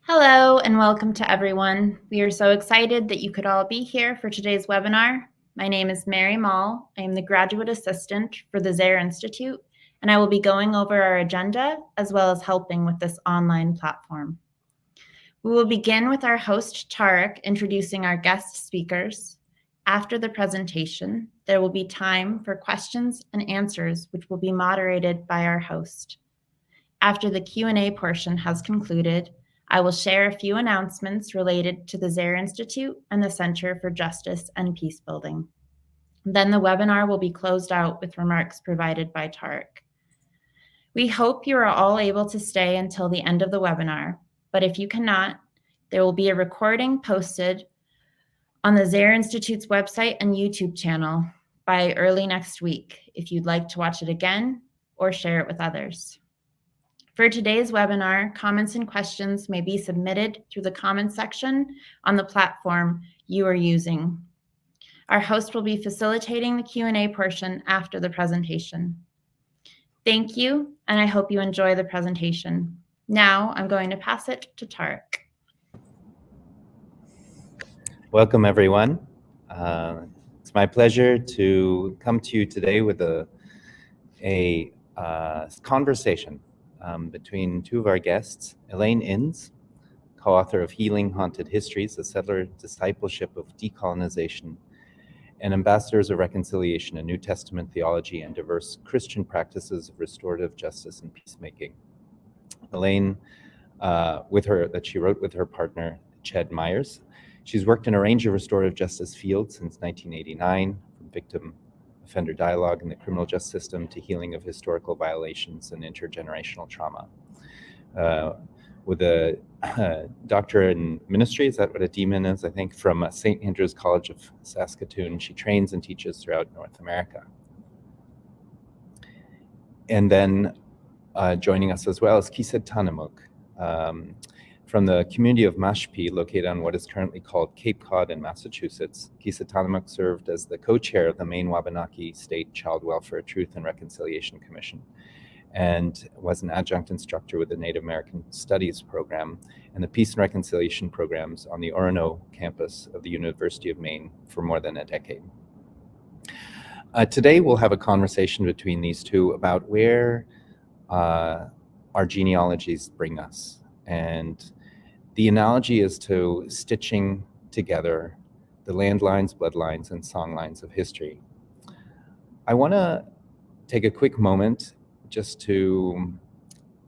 Hello and welcome to everyone. We are so excited that you could all be here for today's webinar. My name is Mary Mall. I am the graduate assistant for the Zaire Institute, and I will be going over our agenda as well as helping with this online platform. We will begin with our host, Tarek, introducing our guest speakers. After the presentation, there will be time for questions and answers, which will be moderated by our host. After the Q&A portion has concluded, I will share a few announcements related to the Zaire Institute and the Center for Justice and Peacebuilding. Then the webinar will be closed out with remarks provided by Tarek. We hope you are all able to stay until the end of the webinar, but if you cannot, there will be a recording posted on the Zaire Institute's website and YouTube channel by early next week if you'd like to watch it again or share it with others. For today's webinar, comments and questions may be submitted through the comments section on the platform you are using. Our host will be facilitating the Q&A portion after the presentation. Thank you, and I hope you enjoy the presentation. Now I'm going to pass it to Tarek. Welcome, everyone. It's my pleasure to come to you today with a conversation between two of our guests, Elaine Enns, co-author of Healing Haunted Histories, a settler discipleship of decolonization, and ambassadors of reconciliation, a New Testament theology, and diverse Christian practices of restorative justice and peacemaking. Elaine, that she wrote with her partner, Ched Myers. She's worked in a range of restorative justice fields since 1989, from victim offender dialogue in the criminal justice system to healing of historical violations and intergenerational trauma. With a doctorate in ministry, is that what a DMin is? I think from St. Andrew's College of Saskatoon. She trains and teaches throughout North America. And then joining us as well is gkisedtanamoogk, from the community of Mashpee, located on what is currently called Cape Cod in Massachusetts. gkisedtanamoogk served as the co-chair of the Maine Wabanaki-State Child Welfare Truth and Reconciliation Commission, and was an adjunct instructor with the Native American Studies program and the Peace and Reconciliation programs on the Orono campus of the University of Maine for more than a decade. Today we'll have a conversation between these two about where our genealogies bring us. And the analogy is to stitching together the landlines, bloodlines, and songlines of history. I want to take a quick moment just to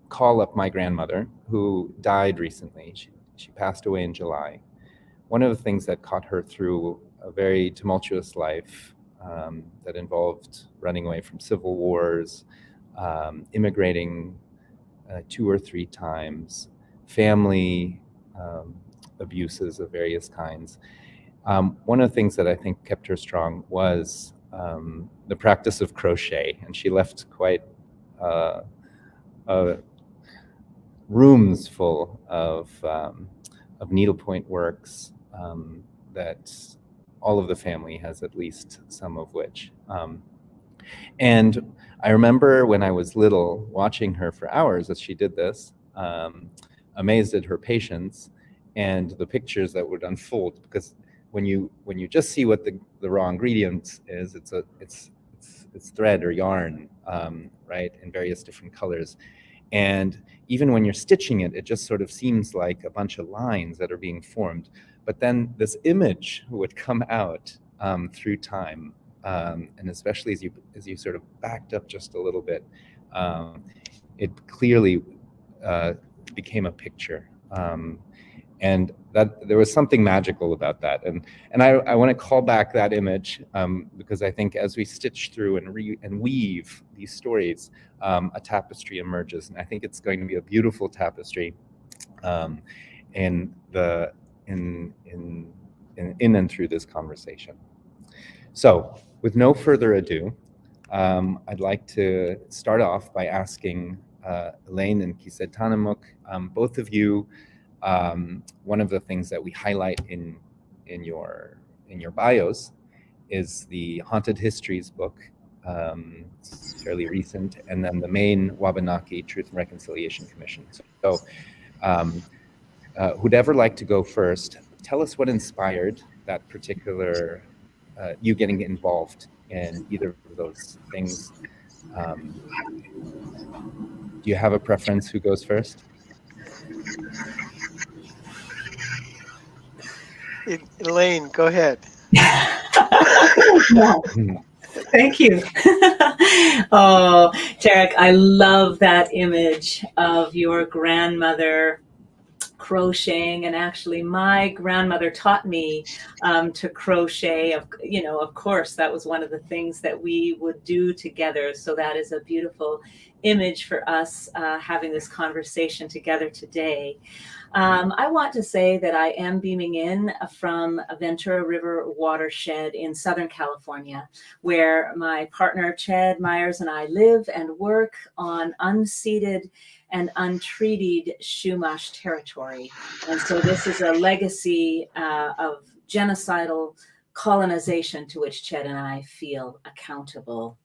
call up my grandmother, who died recently. She passed away in July. One of the things that caught her through a very tumultuous life that involved running away from civil wars, immigrating 2 or 3 times, family abuses of various kinds. One of the things that I think kept her strong was the practice of crochet, and she left quite rooms full of needlepoint works that all of the family has at least some of which. And I remember when I was little watching her for hours as she did this, amazed at her patience and the pictures that would unfold, because when you just see what the raw ingredient is, it's thread or yarn, right, in various different colors. And even when you're stitching it, it just sort of seems like a bunch of lines that are being formed. But then this image would come out through time, and especially as you sort of backed up just a little bit, it clearly became a picture. And that there was something magical about that. And I want to call back that image because I think as we stitch through and weave these stories, a tapestry emerges. And I think it's going to be a beautiful tapestry in and through this conversation. So with no further ado, I'd like to start off by asking Elaine and gkisedtanamoogk, both of you, one of the things that we highlight in your bios is the Haunted Histories book It's fairly recent, and then the Maine Wabanaki Truth and Reconciliation Commission. So who'd ever like to go first, tell us what inspired that particular, you getting involved in either of those things. Do you have a preference who goes first? Elaine, go ahead. Thank you. Oh, Tarek, I love that image of your grandmother crocheting, and actually my grandmother taught me to crochet. Of course, that was one of the things that we would do together. So that is a beautiful image for us having this conversation together today. I want to say that I am beaming in from a Ventura River watershed in Southern California, where my partner Chad Myers and I live and work on unceded and untreated Chumash territory. And so this is a legacy of genocidal colonization to which Chad and I feel accountable.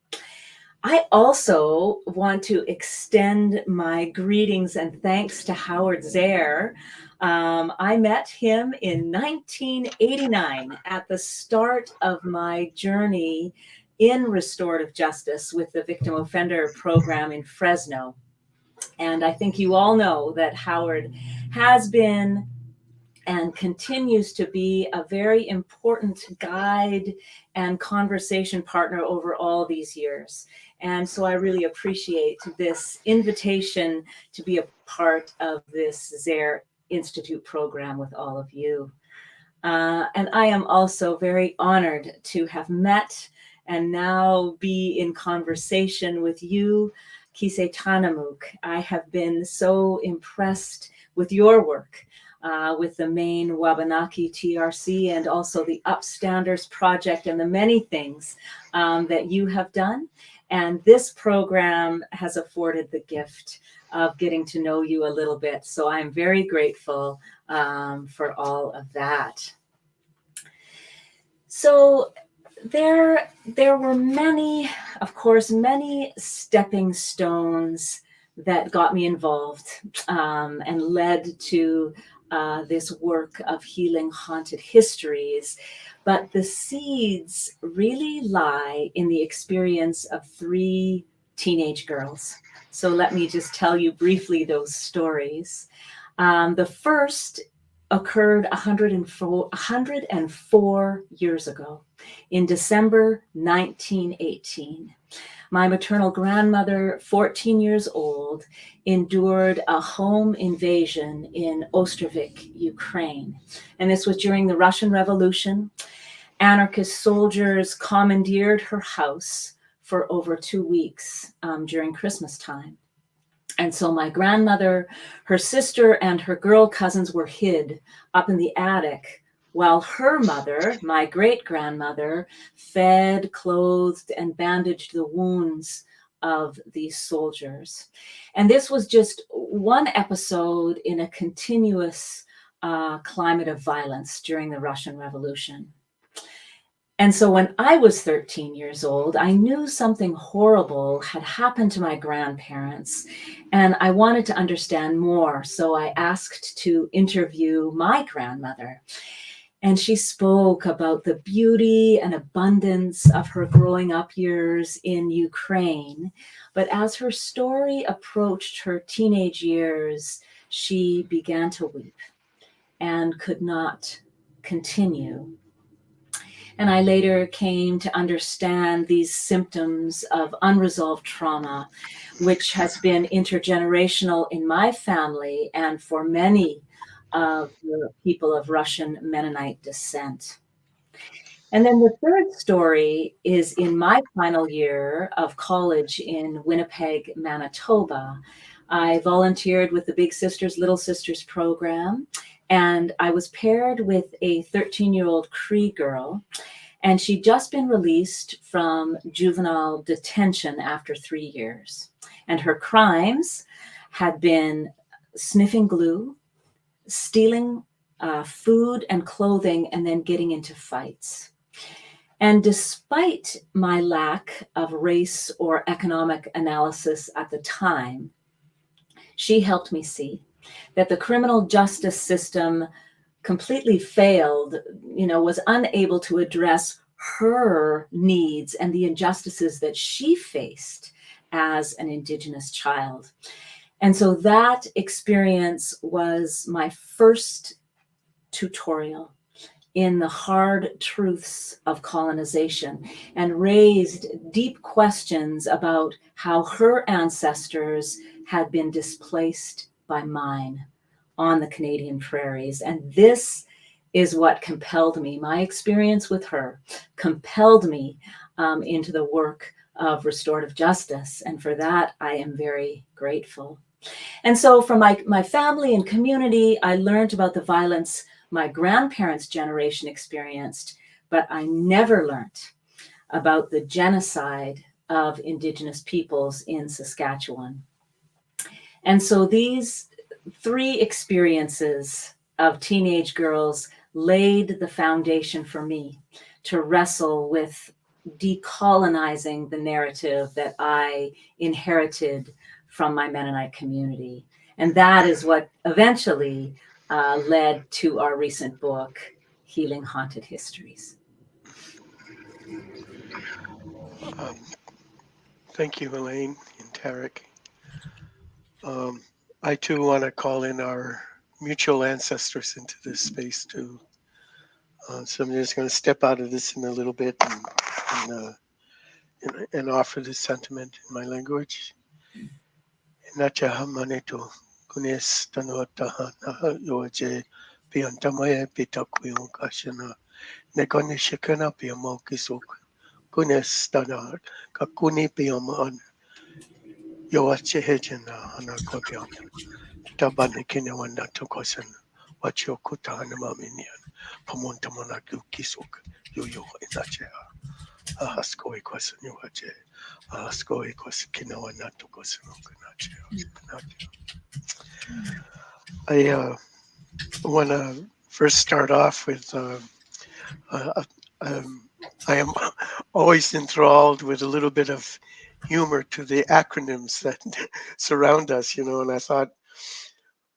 I also want to extend my greetings and thanks to Howard Zehr. I met him in 1989 at the start of my journey in restorative justice with the Victim Offender Program in Fresno. And I think you all know that Howard has been and continues to be a very important guide and conversation partner over all these years. And so I really appreciate this invitation to be a part of this Zehr Institute program with all of you. And I am also very honored to have met and now be in conversation with you, gkisedtanamoogk. I have been so impressed with your work. With the Maine Wabanaki TRC and also the Upstanders Project and the many things that you have done. And this program has afforded the gift of getting to know you a little bit. So I'm very grateful for all of that. So there were many stepping stones that got me involved and led to this work of Healing Haunted Histories. But the seeds really lie in the experience of 3 teenage girls. So let me just tell you briefly those stories. The first occurred 104 years ago in December 1918. My maternal grandmother, 14 years old, endured a home invasion in Ostrovik, Ukraine. And this was during the Russian Revolution. Anarchist soldiers commandeered her house for over 2 weeks during Christmas time. And so my grandmother, her sister, and her girl cousins were hid up in the attic while her mother, my great-grandmother, fed, clothed, and bandaged the wounds of these soldiers. And this was just one episode in a continuous climate of violence during the Russian Revolution. And so when I was 13 years old, I knew something horrible had happened to my grandparents, and I wanted to understand more. So I asked to interview my grandmother. And she spoke about the beauty and abundance of her growing up years in Ukraine. But as her story approached her teenage years, she began to weep and could not continue. And I later came to understand these symptoms of unresolved trauma, which has been intergenerational in my family and for many of the people of Russian Mennonite descent. And then the third story is in my final year of college in Winnipeg, Manitoba. I volunteered with the Big Sisters, Little Sisters program, and I was paired with a 13-year-old Cree girl, and she'd just been released from juvenile detention after 3 years. And her crimes had been sniffing glue, stealing food and clothing, and then getting into fights. And despite my lack of race or economic analysis at the time, she helped me see that the criminal justice system completely failed, was unable to address her needs and the injustices that she faced as an Indigenous child. And so that experience was my first tutorial in the hard truths of colonization, and raised deep questions about how her ancestors had been displaced by mine on the Canadian prairies. And this is what compelled me. My experience with her compelled me into the work of restorative justice. And for that, I am very grateful. And so from my family and community, I learned about the violence my grandparents' generation experienced, but I never learned about the genocide of Indigenous peoples in Saskatchewan. And so these 3 experiences of teenage girls laid the foundation for me to wrestle with decolonizing the narrative that I inherited from my Mennonite community. And that is what eventually led to our recent book, Healing Haunted Histories. Thank you, Elaine and Tarek. I too want to call in our mutual ancestors into this space too. So I'm just going to step out of this in a little bit and offer this sentiment in my language. Nacha maneto kunes tanota na yoje piantamaya pitakuyon kashana negone shikana piamokisuk kunes tanat kakuni piaman yoache hejena anakopian tabane kinewana tokosan wacho kutana maminian pamontamana kisuk yoyo inache ahasko ikwasan yoache ahasko ikwas kinewana tokosan okanache. I want to first start off with I am always enthralled with a little bit of humor to the acronyms that surround us, and I thought,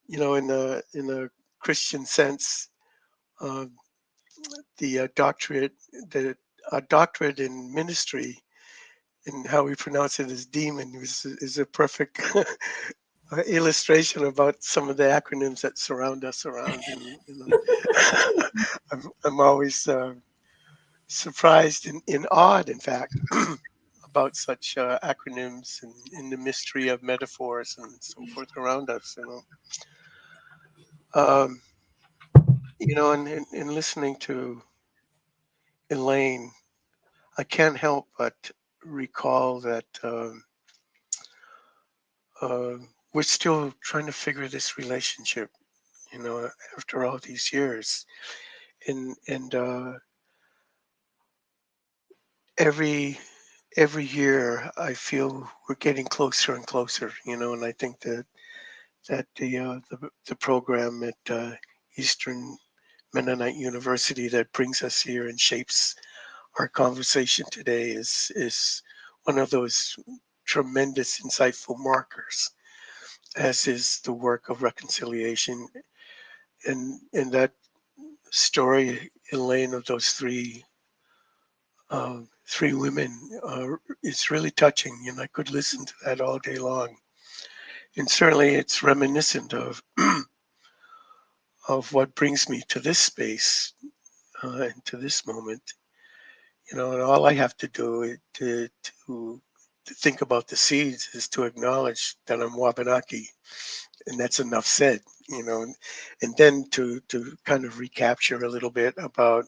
in a Christian sense, the doctorate in ministry, and how we pronounce it as demon, is a perfect illustration about some of the acronyms that surround us around. And I'm always surprised and awed, in fact, about such acronyms and in the mystery of metaphors and so forth around us. And in listening to Elaine, I can't help but recall that we're still trying to figure this relationship, after all these years. And every year I feel we're getting closer and closer, and I think that the program at Eastern Mennonite University that brings us here and shapes our conversation today is one of those tremendous insightful markers, as is the work of reconciliation. And that story, Elaine, of those three women is really touching, and I could listen to that all day long. And certainly it's reminiscent of of what brings me to this space and to this moment. And all I have to do to think about the seeds is to acknowledge that I'm Wabanaki, and that's enough said. And then to kind of recapture a little bit about,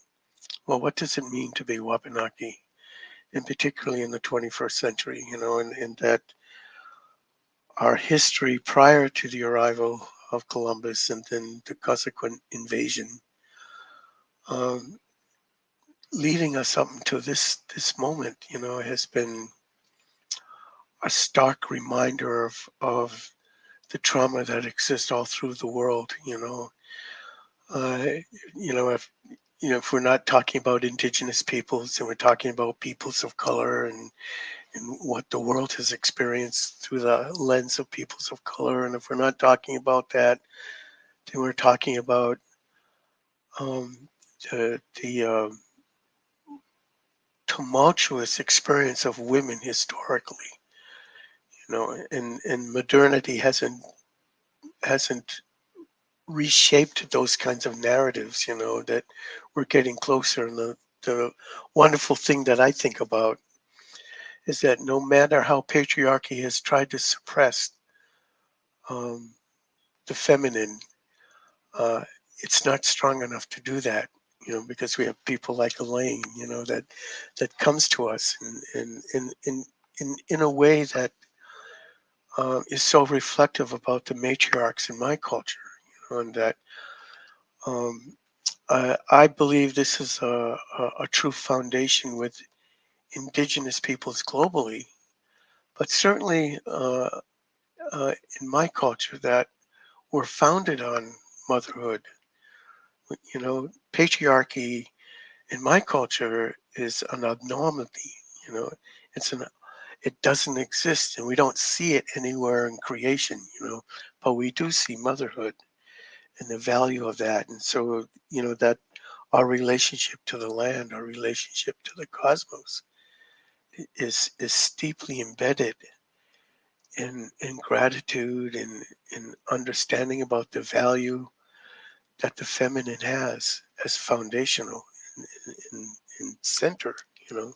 well, what does it mean to be Wabanaki, and particularly in the 21st century, and that our history prior to the arrival of Columbus and then the consequent invasion, leading us up to this moment, has been a stark reminder of the trauma that exists all through the world. If if we're not talking about Indigenous peoples and we're talking about peoples of color and what the world has experienced through the lens of peoples of color, and if we're not talking about that, then we're talking about um, the tumultuous experience of women historically, and modernity hasn't reshaped those kinds of narratives, that we're getting closer. And the wonderful thing that I think about is that no matter how patriarchy has tried to suppress um, the feminine, uh, it's not strong enough to do that, because we have people like Elaine, that comes to us in a way that is so reflective about the matriarchs in my culture, and that um, I believe this is a true foundation with Indigenous peoples globally, but certainly in my culture that were founded on motherhood. Patriarchy in my culture is an abnormality. You know, it's an it doesn't exist, and we don't see it anywhere in creation. But we do see motherhood and the value of that, and so that our relationship to the land, our relationship to the cosmos, is steeply embedded in gratitude and in understanding about the value that the feminine has as foundational in center, you know.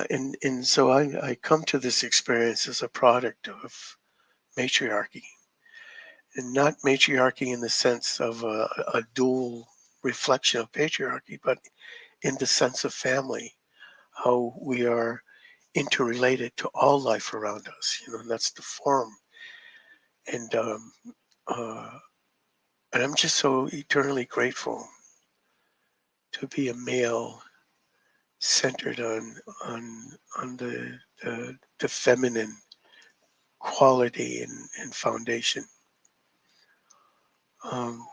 And so I come to this experience as a product of matriarchy, and not matriarchy in the sense of a dual reflection of patriarchy, but in the sense of family, how we are interrelated to all life around us, and that's the form. And uh, and I'm just so eternally grateful to be a male centered on the feminine quality and foundation. Um,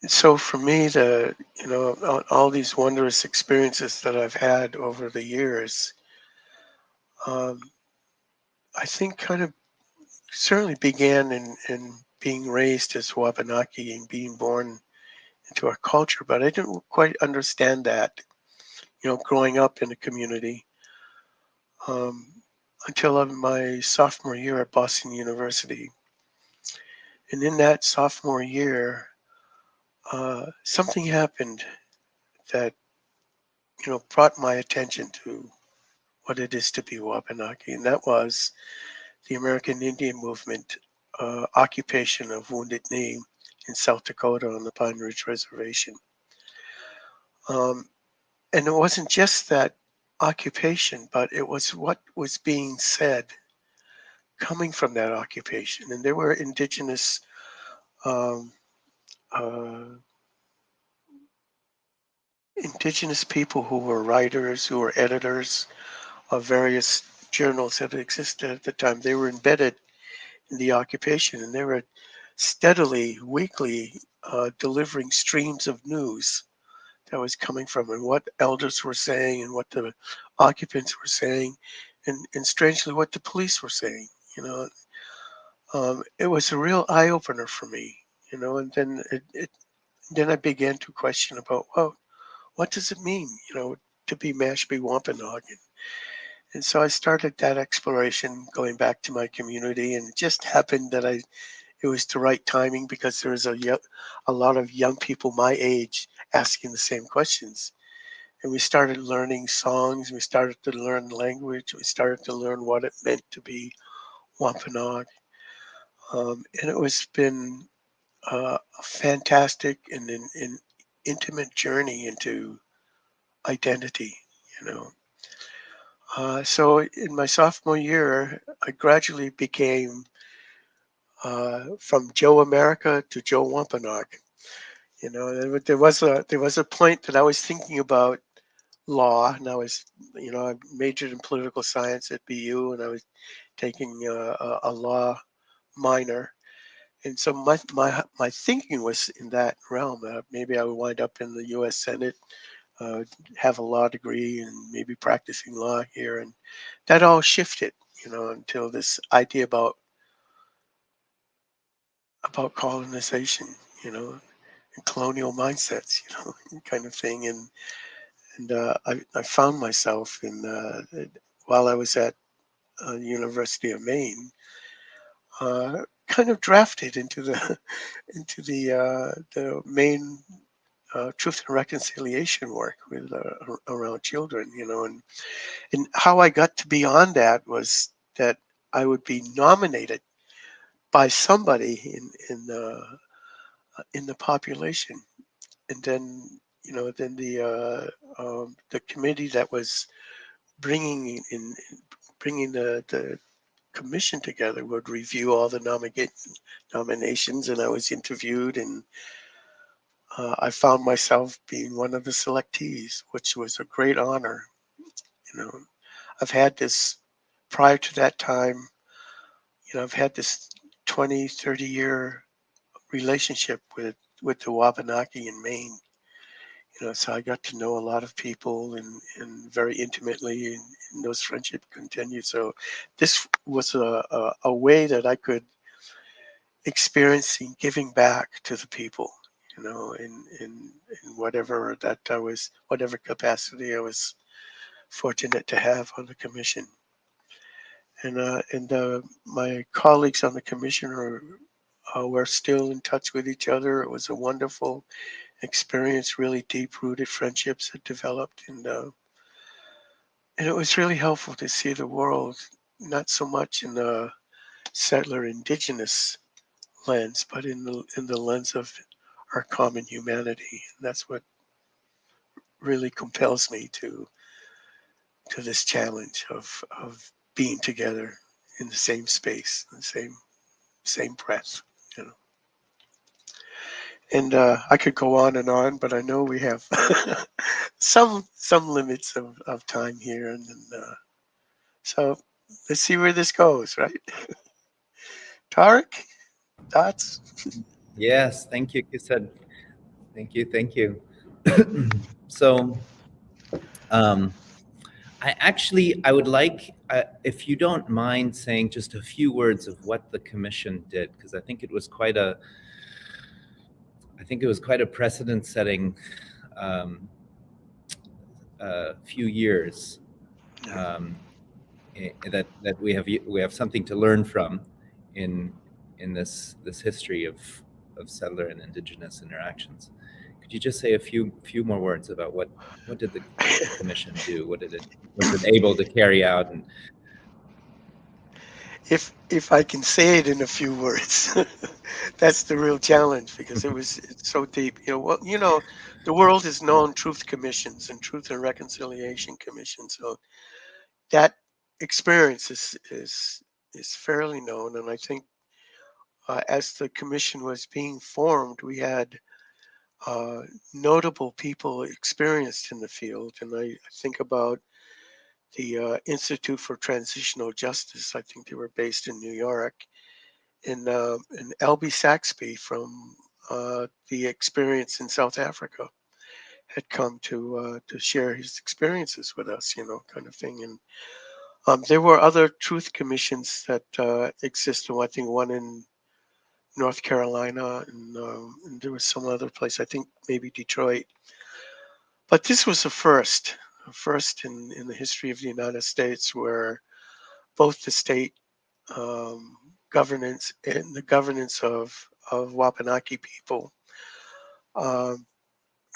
and so for me, all these wondrous experiences that I've had over the years, um, I think kind of certainly began in being raised as Wabanaki and being born into our culture, but I didn't quite understand that, growing up in a community um, until my sophomore year at Boston University. And in that sophomore year, something happened that, brought my attention to what it is to be Wabanaki, and that was the American Indian movement occupation of Wounded Knee in South Dakota on the Pine Ridge Reservation. Um, and it wasn't just that occupation, but it was what was being said coming from that occupation. And there were um, uh, indigenous people who were writers, who were editors of various journals that existed at the time. They were embedded in the occupation, and they were steadily, weekly, delivering streams of news that was coming from and what elders were saying and what the occupants were saying, and strangely what the police were saying. It was a real eye opener for me. And then I began to question about, well, what does it mean, to be Mashpee Wampanoag? And so I started that exploration, going back to my community, and it just happened that it was the right timing because there was a lot of young people my age asking the same questions. And we started learning songs, we started to learn language, we started to learn what it meant to be Wampanoag. And it was been a fantastic and an intimate journey into identity, you know. So in my sophomore year, I gradually became from Joe America to Joe Wampanoag. There was a point that I was thinking about law, and I majored in political science at BU, and I was taking a law minor, And so my thinking was in that realm. Maybe I would wind up in the U.S. Senate, have a law degree, and maybe practicing law here. And that all shifted, until this idea about colonization, and colonial mindsets, kind of thing. And I found myself while I was at the University of Maine, kind of drafted into the the Maine truth and reconciliation work with around children, and how I got to be on that was that I would be nominated by somebody in the population, and then the committee that was bringing the commission together would review all the nominations, and I was interviewed, and I found myself being one of the selectees, which was a great honor. You know, I've had this prior to that time. I've had this 20, 30-year relationship with the Wabanaki in Maine. So I got to know a lot of people and very intimately, and those friendships continued. So this was a way that I could experience giving back to the people, in whatever whatever capacity I was fortunate to have on the commission. And my colleagues on the commission were still in touch with each other. It was a wonderful experience, really deep-rooted friendships that developed, and it was really helpful to see the world not so much in the settler-indigenous lens, but in the lens of our common humanity. And that's what really compels me to this challenge of being together in the same space, the same breath, you know. And I could go on and on, but I know we have some limits of time here, and so let's see where this goes, right? Tarek, thoughts? Yes, thank you, Kised. Thank you. So, I would like, if you don't mind, saying just a few words of what the commission did, because I think it was quite a precedent-setting few years, that we have something to learn from in this history of settler and indigenous interactions. Could you just say a few more words about what did the commission do? Was it able to carry out? And If I can say it in a few words, that's the real challenge, because it's so deep. The world has known truth commissions and truth and reconciliation commissions, so that experience is fairly known. And I think as the commission was being formed, we had notable people experienced in the field, and I think about the Institute for Transitional Justice. I think they were based in New York, and L.B. Saxby from the experience in South Africa had come to share his experiences with us, kind of thing. And there were other truth commissions that existed. I think one in North Carolina, and there was some other place. I think maybe Detroit. But this was a first in the history of the United States, where both the state governance and the governance of Wabanaki people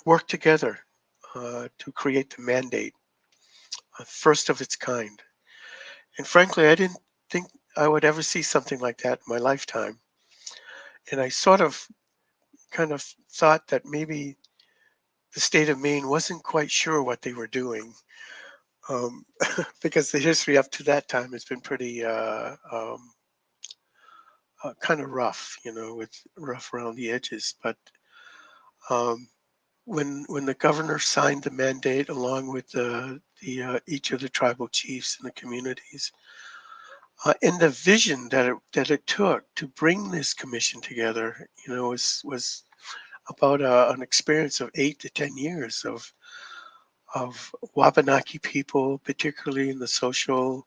worked together to create the mandate, first of its kind. And frankly, I didn't think I would ever see something like that in my lifetime. And I kind of thought that maybe the state of Maine wasn't quite sure what they were doing, because the history up to that time has been pretty kind of rough, with rough around the edges. But um, when the governor signed the mandate along with the each of the tribal chiefs and the communities, And the vision that it took to bring this commission together, was about an experience of 8 to 10 years of Wabanaki people, particularly in the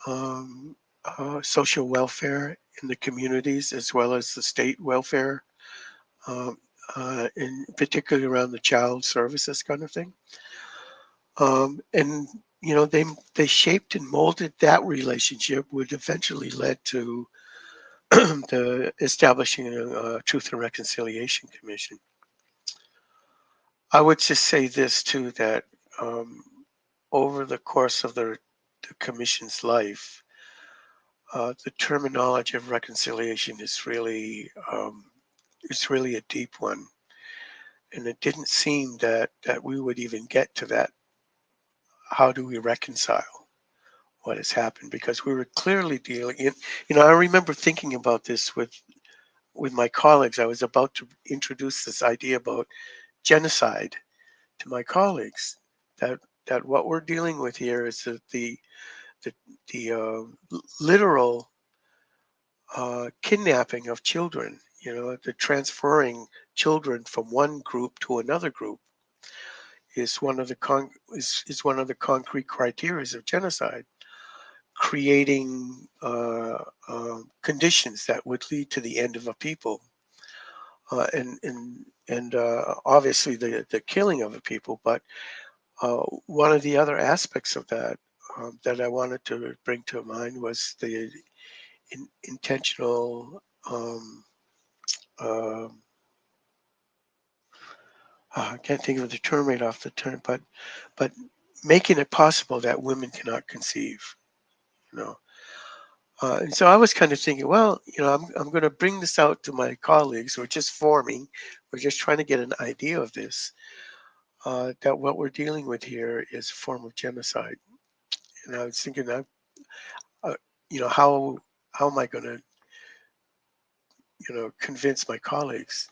um, social welfare in the communities, as well as the state welfare, um, in particularly around the child services kind of thing. And they shaped and molded that relationship, which eventually led to the establishing a Truth and Reconciliation Commission. I would just say this too, that um, over the course of the commission's life, the terminology of reconciliation is really a deep one, and it didn't seem that we would even get to that. How do we reconcile what has happened? Because we were clearly dealing in. I remember thinking about this with my colleagues. I was about to introduce this idea about genocide to my colleagues. That what we're dealing with here is that the literal kidnapping of children, the transferring children from one group to another group is one of the concrete criteria of genocide, creating conditions that would lead to the end of a people, and obviously the killing of a people. But one of the other aspects of that that I wanted to bring to mind was the intentional uh, I can't think of the term right off the turn, but making it possible that women cannot conceive, you know. And so I was kind of thinking, well, I'm going to bring this out to my colleagues. We're just forming. We're just trying to get an idea of this. That what we're dealing with here is a form of genocide. And I was thinking that, uh, how am I going to, convince my colleagues?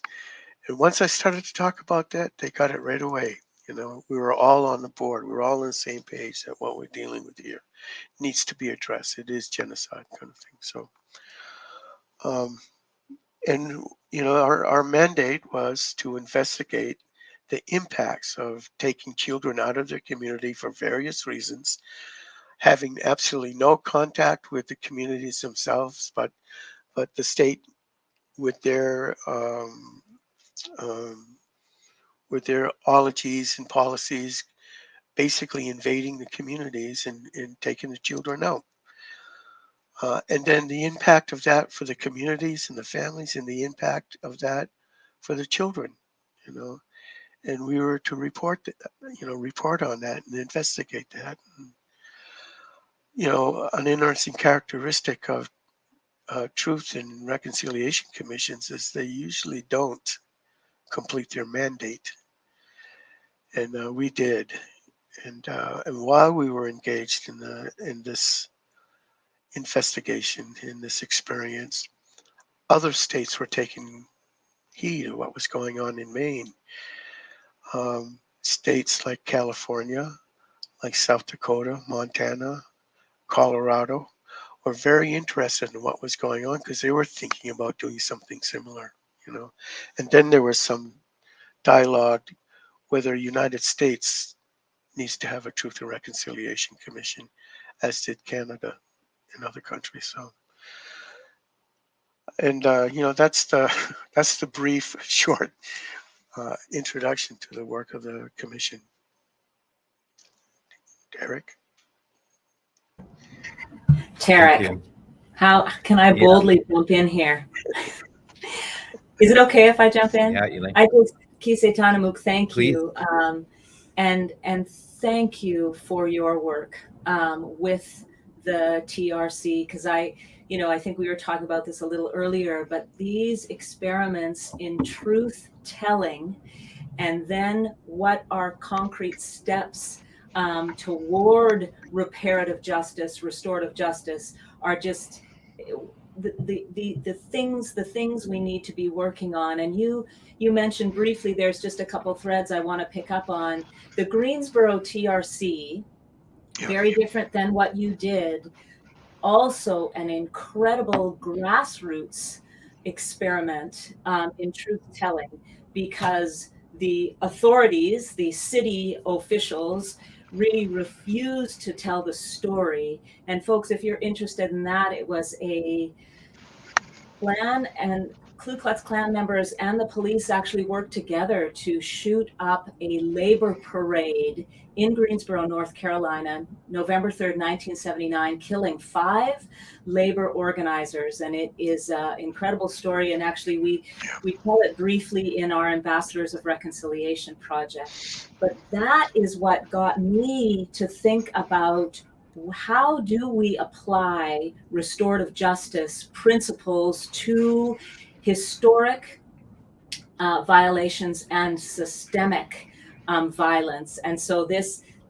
And once I started to talk about that, they got it right away. We were all on the board. We were all on the same page that what we're dealing with here needs to be addressed. It is genocide kind of thing. So, and our mandate was to investigate the impacts of taking children out of their community for various reasons, having absolutely no contact with the communities themselves, but the state with their um, ologies and policies, basically invading the communities and taking the children out. And then the impact of that for the communities and the families, and the impact of that for the children, you know. And we were to report on that and investigate that. And, an interesting characteristic of Truth and Reconciliation Commissions is they usually don't complete their mandate, and we did. And while we were engaged in this investigation, in this experience, other states were taking heed of what was going on in Maine. States like California, like South Dakota, Montana, Colorado were very interested in what was going on because they were thinking about doing something similar. And then there was some dialogue whether the United States needs to have a Truth and Reconciliation Commission, as did Canada and other countries. So, and that's the brief, short introduction to the work of the commission. Derek? Tarek, how can I boldly jump in here? Is it okay if I jump in? Yeah, Elaine. I just gkisedtanamoogk, thank Please. you, and thank you for your work with the TRC, because I think we were talking about this a little earlier, but these experiments in truth telling, and then what are concrete steps toward reparative justice, restorative justice, are just the things we need to be working on. And you mentioned briefly, there's just a couple threads I want to pick up on. The Greensboro TRC, very different than what you did, also an incredible grassroots experiment in truth telling, because the authorities, the city officials, really refused to tell the story. And folks, if you're interested in that, it was a Klan and Ku Klux Klan members and the police actually worked together to shoot up a labor parade in Greensboro, North Carolina, November 3rd, 1979, killing 5 labor organizers. And it is an incredible story. And actually, we tell it briefly in our Ambassadors of Reconciliation project. But that is what got me to think about, how do we apply restorative justice principles to historic violations and systemic violence? And so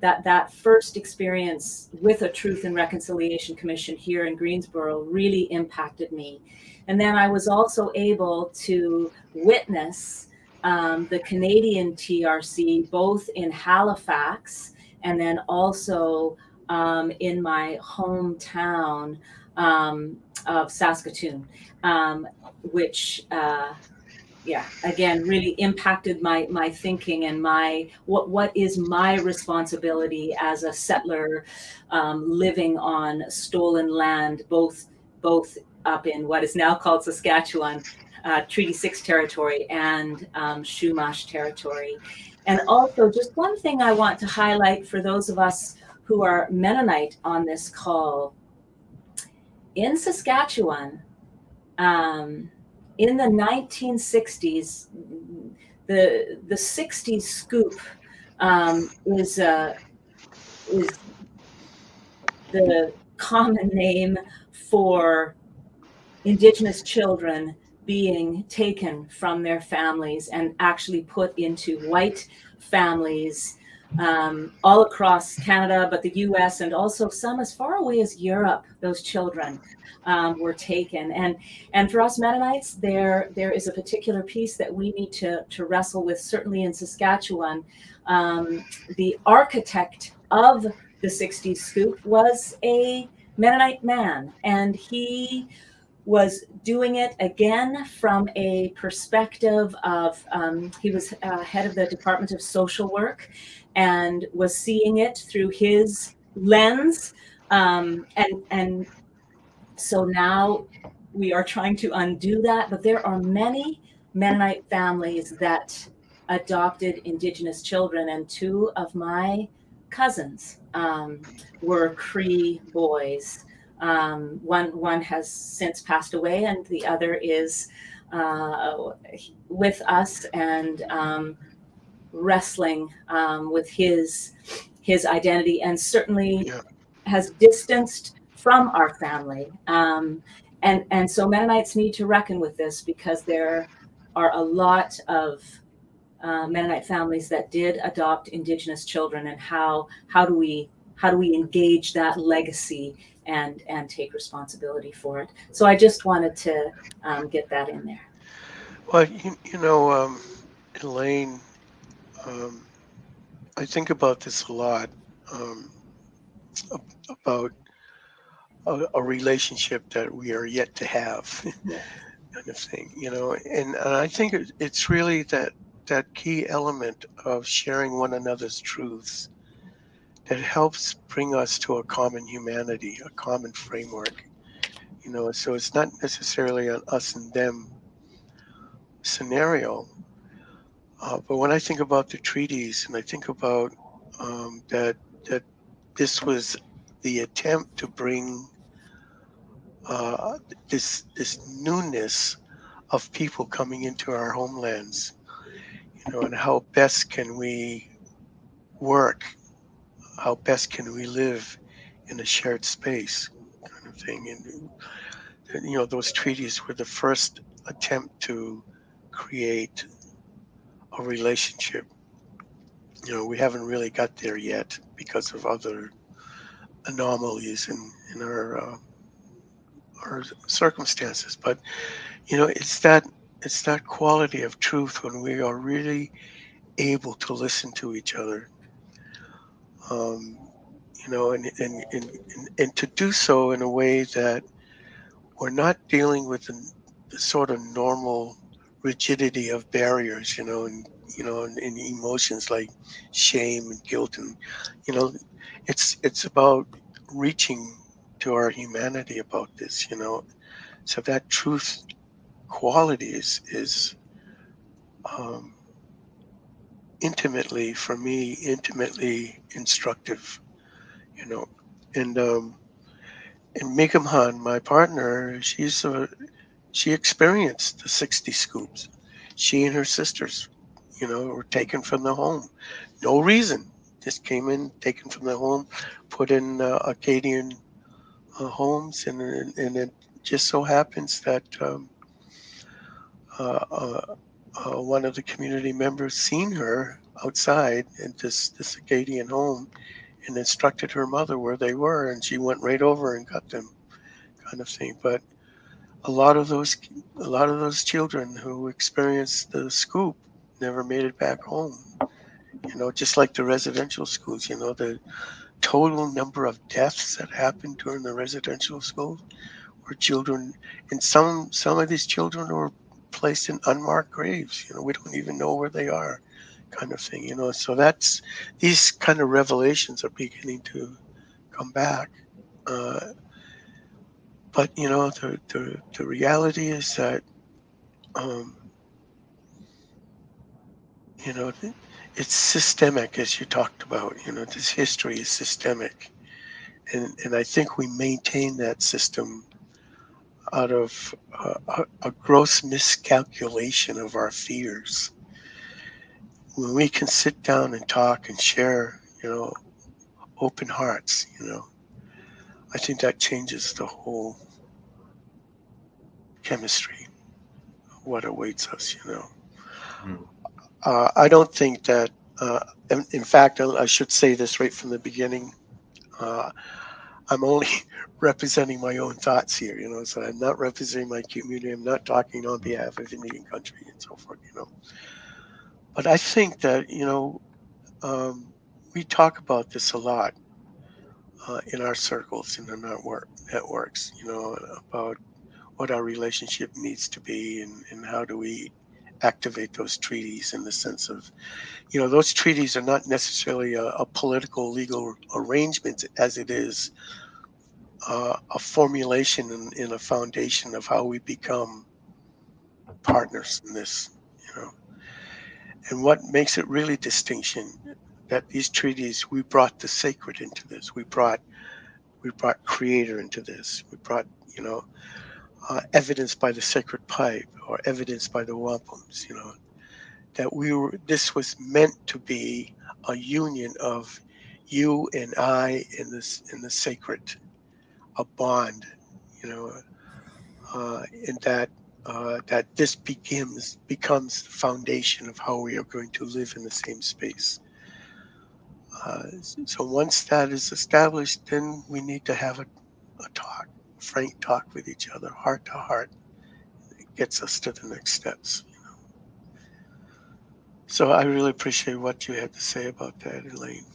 that first experience with a Truth and Reconciliation Commission here in Greensboro really impacted me. And then I was also able to witness the Canadian TRC, both in Halifax and then also in my hometown of Saskatoon, which again really impacted my thinking and what is my responsibility as a settler living on stolen land, both up in what is now called Saskatchewan, Treaty 6 territory, and Chumash territory. And also, just one thing I want to highlight for those of us who are Mennonite on this call. In Saskatchewan, in the 1960s, the 60s scoop is the common name for Indigenous children being taken from their families and actually put into white families all across Canada, but the US, and also some as far away as Europe. Those children were taken. And for us Mennonites, there is a particular piece that we need to wrestle with, certainly in Saskatchewan. The architect of the 60s scoop was a Mennonite man, and he was doing it again from a perspective of, he was head of the Department of Social Work and was seeing it through his lens. And so now we are trying to undo that, but there are many Mennonite families that adopted Indigenous children, and 2 of my cousins were Cree boys. One has since passed away, and the other is with us and wrestling with his identity, and certainly has distanced from our family. And so Mennonites need to reckon with this, because there are a lot of Mennonite families that did adopt Indigenous children, and how do we engage that legacy and take responsibility for it. So I just wanted to get that in there. Well, you know, Elaine, I think about this a lot, about a relationship that we are yet to have, kind of thing, you know. And I think it's really that key element of sharing one another's truths that helps bring us to a common humanity, a common framework, you know. So it's not necessarily an us and them scenario. But when I think about the treaties, and I think about that this was the attempt to bring this newness of people coming into our homelands, you know, and how best can we work, how best can we live in a shared space, kind of thing. And you know, those treaties were the first attempt to create a relationship. You know, we haven't really got there yet because of other anomalies in our circumstances. But you know, it's that quality of truth when we are really able to listen to each other. You and to do so in a way that we're not dealing with the sort of normal rigidity of barriers, and emotions like shame and guilt, and you know, it's about reaching to our humanity about this, So that truth quality is um, for me, intimately instructive, you know, and Megham Han, my partner, she experienced the 60 scoops. She and her sisters, were taken from the home. No reason. Just came in, taken from the home, put in Acadian homes, and it just so happens that uh, uh, one of the community members seen her outside in this Acadian home and instructed her mother where they were, and she went right over and got them, kind of thing. But a lot of those children who experienced the scoop never made it back home. Just like the residential schools, the total number of deaths that happened during the residential schools were children, and some of these children were placed in unmarked graves. We don't even know where they are, kind of thing. So that's these kind of revelations are beginning to come back. Uh, but the reality is that um, you know it's systemic, as you talked about. This history is systemic, and I think we maintain that system out of a gross miscalculation of our fears. When we can sit down and talk and share, open hearts, I think that changes the whole chemistry of what awaits us. Mm. I don't think that, in fact, I should say this right from the beginning. Uh, I'm only representing my own thoughts here, so I'm not representing my community. I'm not talking on behalf of Indian country and so forth. But I think that, um, we talk about this a lot in our circles, in our networks, about what our relationship needs to be, and how do we activate those treaties, in the sense of, those treaties are not necessarily a political legal arrangement, as it is a formulation in a foundation of how we become partners in this, you know. And what makes it really distinction, that these treaties, we brought the sacred into this. We brought creator into this. We brought, evidence by the sacred pipe, or evidence by the wampums, that this was meant to be a union of you and I in the sacred, a bond, you know, and that this becomes the foundation of how we are going to live in the same space. So once that is established, then we need to have a talk, frank talk with each other, heart to heart. It gets us to the next steps. So I really appreciate what you had to say about that, Elaine.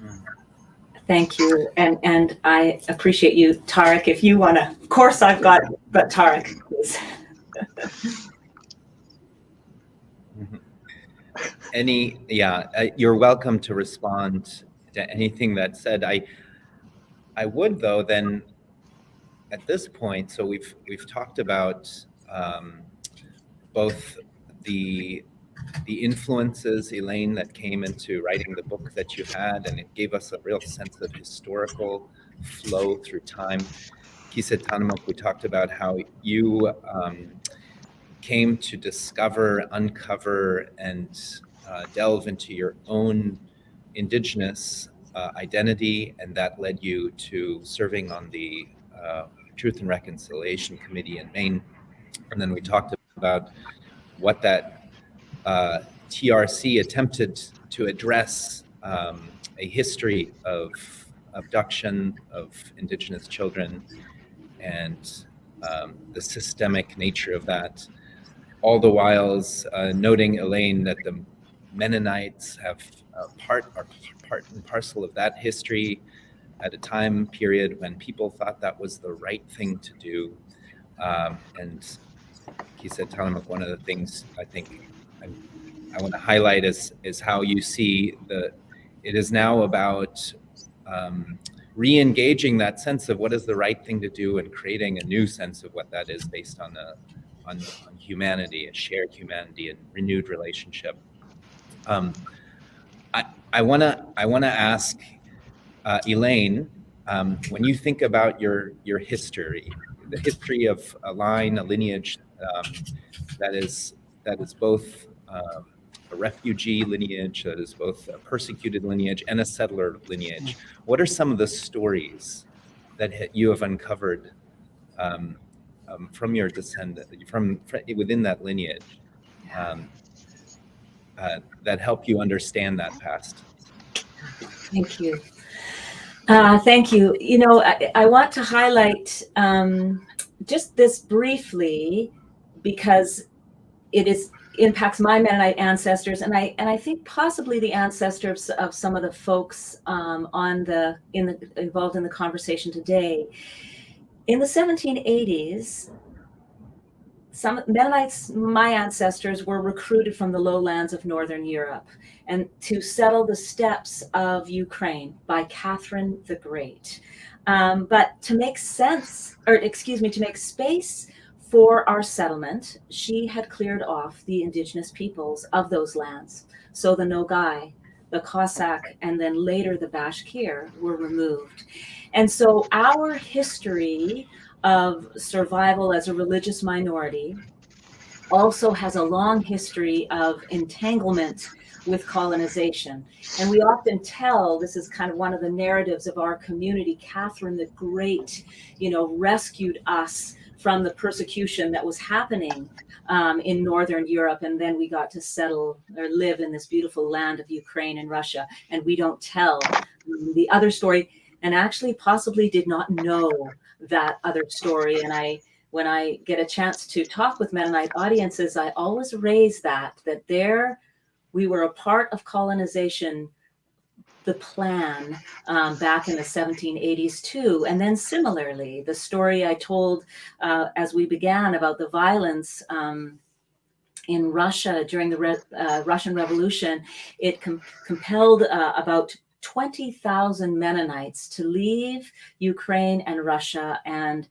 Mm. Thank you, and I appreciate you, Tarek. If you want to, of course, I've got, but Tarek, please. You're welcome to respond to anything that's said. I would, though, then at this point, so we've talked about both the influences, Elaine, that came into writing the book that you had, and it gave us a real sense of historical flow through time. Gkisedtanamoogk, we talked about how you came to discover, uncover, and delve into your own Indigenous identity, and that led you to serving on the Truth and Reconciliation Committee in Maine. And then we talked about what that TRC attempted to address, a history of abduction of Indigenous children, and the systemic nature of that. All the whiles noting, Elaine, that Mennonites are part and parcel of that history at a time period when people thought that was the right thing to do. And gkisedtanamoogk, one of the things I think I want to highlight is how you see it is now about re-engaging that sense of what is the right thing to do and creating a new sense of what that is based on humanity, a shared humanity and renewed relationship. I want to ask Elaine, when you think about your history, the history of a lineage that is both a refugee lineage, that is both a persecuted lineage and a settler lineage. What are some of the stories that you have uncovered from your descendant, from within that lineage, that help you understand that past? Thank you. Thank you. You know, I want to highlight just this briefly because it impacts my Mennonite ancestors, and I think possibly the ancestors of some of the folks involved in the conversation today. In the 1780s, some Mennonites, my ancestors, were recruited from the lowlands of Northern Europe and to settle the steppes of Ukraine by Catherine the Great. But to make to make space for our settlement, she had cleared off the indigenous peoples of those lands. So the Nogai, the Cossack, and then later the Bashkir were removed. And so our history of survival as a religious minority also has a long history of entanglement with colonization. And we often tell, this is kind of one of the narratives of our community, Catherine the Great, rescued us from the persecution that was happening in Northern Europe. And then we got to settle or live in this beautiful land of Ukraine and Russia. And we don't tell the other story, and actually possibly did not know that other story. And when I get a chance to talk with Mennonite audiences, I always raise that there we were a part of colonization, the plan back in the 1780s too. And then similarly, the story I told as we began about the violence in Russia during the Russian Revolution, it compelled about 20,000 Mennonites to leave Ukraine and Russia and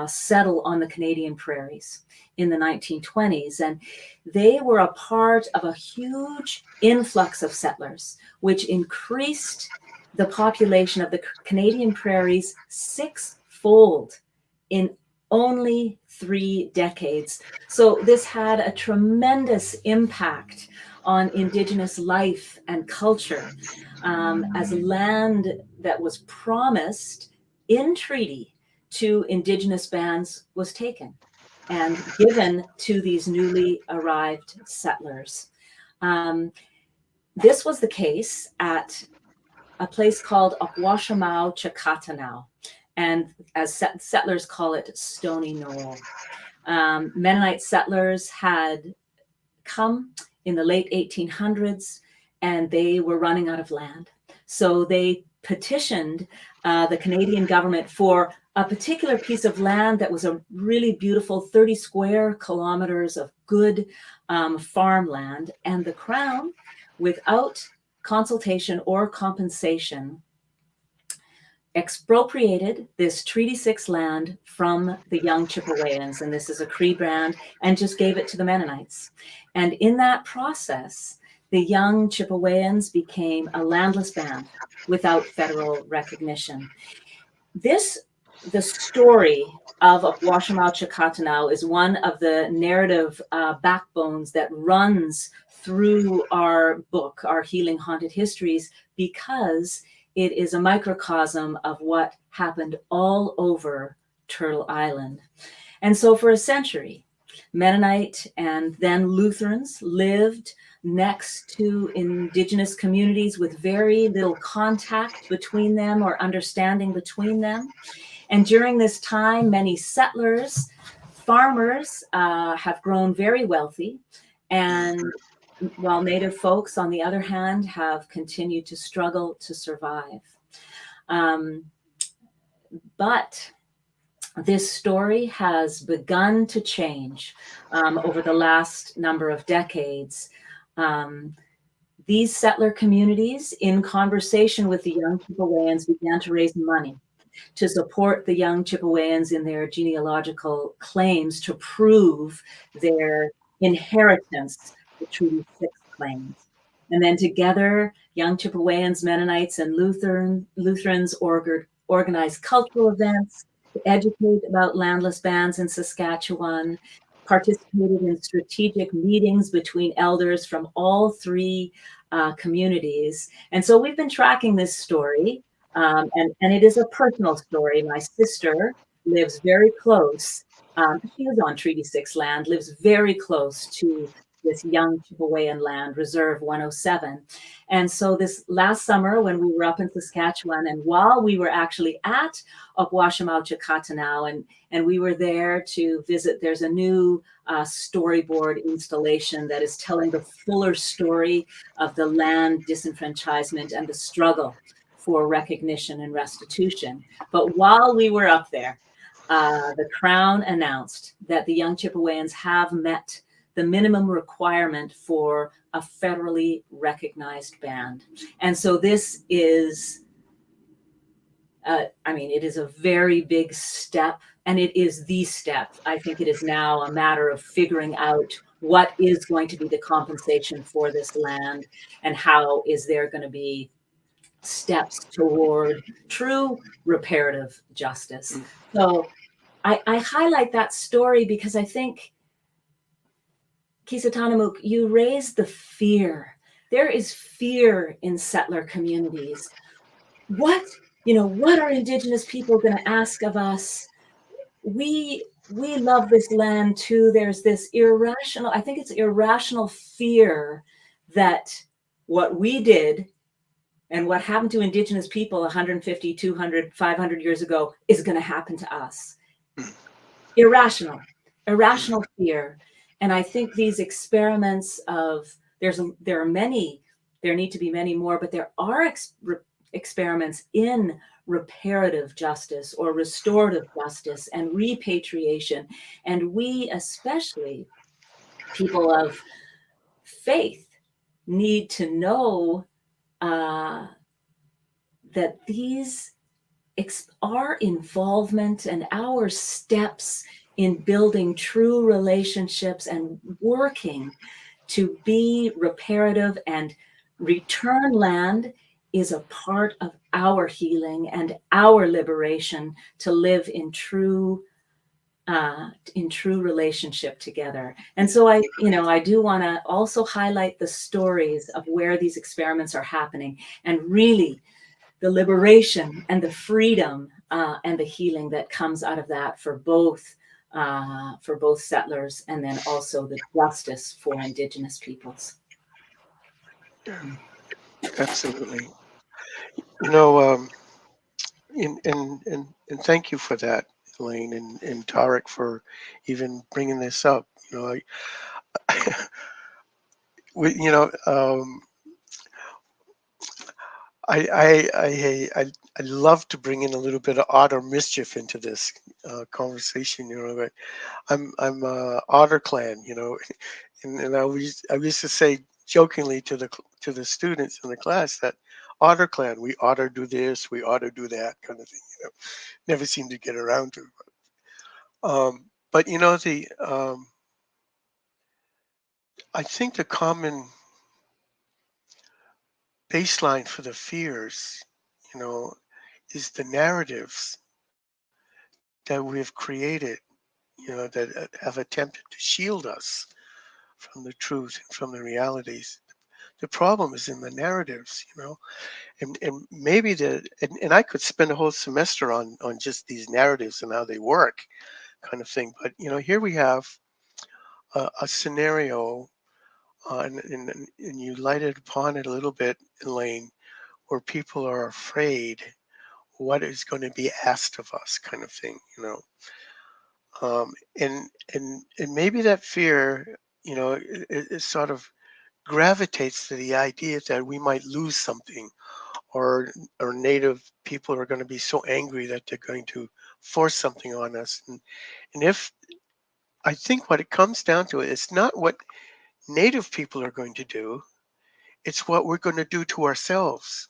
settle on the Canadian prairies in the 1920s. And they were a part of a huge influx of settlers, which increased the population of the Canadian prairies sixfold in only 3 decades. So this had a tremendous impact on Indigenous life and culture, as land that was promised in treaty to Indigenous bands was taken and given to these newly arrived settlers. This was the case at a place called Wampanoag, and as settlers call it, Stony Knoll. Mennonite settlers had come in the late 1800s, and they were running out of land. So they petitioned the Canadian government for a particular piece of land that was a really beautiful 30 square kilometers of good farmland. And the Crown, without consultation or compensation, expropriated this Treaty 6 land from the young Chippewyans, and this is a Cree brand, and just gave it to the Mennonites. And in that process, the young Chippewyans became a landless band without federal recognition. The story of Wampanoag is one of the narrative backbones that runs through our book, our Healing Haunted Histories, because it is a microcosm of what happened all over Turtle Island. And so for a century, Mennonite and then Lutherans lived next to Indigenous communities with very little contact between them or understanding between them. And during this time, many settlers, farmers have grown very wealthy, and while Native folks, on the other hand, have continued to struggle to survive. But this story has begun to change over the last number of decades. These settler communities, in conversation with the young Chippewyans, began to raise money to support the young Chippewyans in their genealogical claims to prove their inheritance, the Treaty 6 claims. And then together, young Chippewyans, Mennonites, and Lutherans organized cultural events to educate about landless bands in Saskatchewan, participated in strategic meetings between elders from all three communities. And so we've been tracking this story, and it is a personal story. My sister lives very close. She is on Treaty 6 land, lives very close to this young Chippewayan land, Reserve 107. And so this last summer when we were up in Saskatchewan, and while we were actually at Wampanoag, and we were there to visit, there's a new storyboard installation that is telling the fuller story of the land disenfranchisement and the struggle for recognition and restitution. But while we were up there, the Crown announced that the young Chippewayans have met the minimum requirement for a federally recognized band. And so this is, it is a very big step, and it is the step. I think it is now a matter of figuring out what is going to be the compensation for this land, and how is there going to be steps toward true reparative justice. So I highlight that story because I think, gkisedtanamoogk, you raise the fear. There is fear in settler communities. What are Indigenous people going to ask of us? We love this land too. There's this irrational, I think it's irrational fear that what we did and what happened to Indigenous people 150, 200, 500 years ago is going to happen to us. Irrational fear. And I think these experiments of, there need to be many more, but there are experiments in reparative justice or restorative justice and repatriation. And we, especially people of faith, need to know that our involvement and our steps in building true relationships and working to be reparative and return land is a part of our healing and our liberation to live in true relationship together. And so I do want to also highlight the stories of where these experiments are happening, and really the liberation and the freedom and the healing that comes out of that for both settlers, and then also the justice for Indigenous peoples. Absolutely. And thank you for that, Elaine, and Tarek, for even bringing this up. I love to bring in a little bit of otter mischief into this conversation. But I'm Otter Clan, and I used to say jokingly to the students in the class that Otter Clan, we ought to do this, we ought to do that, kind of thing. Never seem to get around to it. But I think the common baseline for the fears, is the narratives that we have created, that have attempted to shield us from the truth and from the realities. The problem is in the narratives, and maybe and I could spend a whole semester on just these narratives and how they work, kind of thing. But here we have a scenario, and you lighted upon it a little bit, Elaine, where people are afraid what is going to be asked of us, kind of thing, and maybe that fear, is sort of gravitates to the idea that we might lose something, or Native people are going to be so angry that they're going to force something on us. And if I think what it comes down to, it's not what Native people are going to do, it's what we're going to do to ourselves.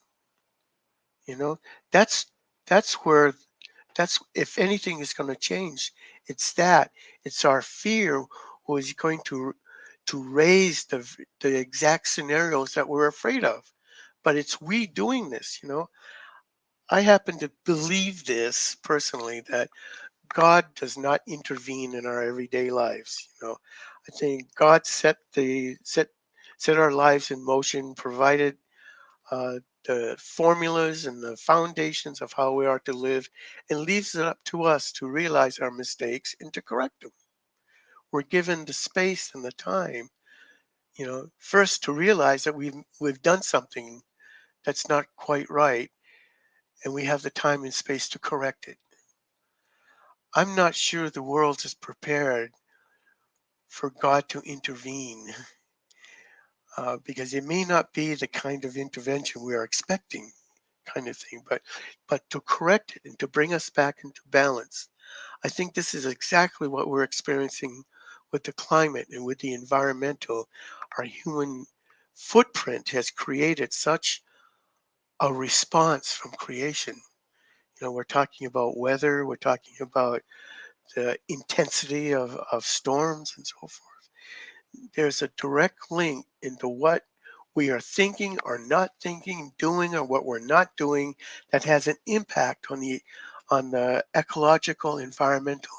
You know, that's that's where that's if anything is going to change, it's that it's our fear who is going to raise the exact scenarios that we're afraid of. But it's we doing this. I happen to believe this personally, that God does not intervene in our everyday lives. I think God set our lives in motion, provided uh, the formulas and the foundations of how we are to live, and leaves it up to us to realize our mistakes and to correct them. We're given the space and the time, first to realize that we've done something that's not quite right, and we have the time and space to correct it. I'm not sure the world is prepared for God to intervene, because it may not be the kind of intervention we are expecting, kind of thing, but to correct it and to bring us back into balance. I think this is exactly what we're experiencing with the climate and with the environmental. Our human footprint has created such a response from creation. We're talking about weather, we're talking about the intensity of storms and so forth. There's a direct link into what we are thinking or not thinking, doing or what we're not doing, that has an impact on the ecological, environmental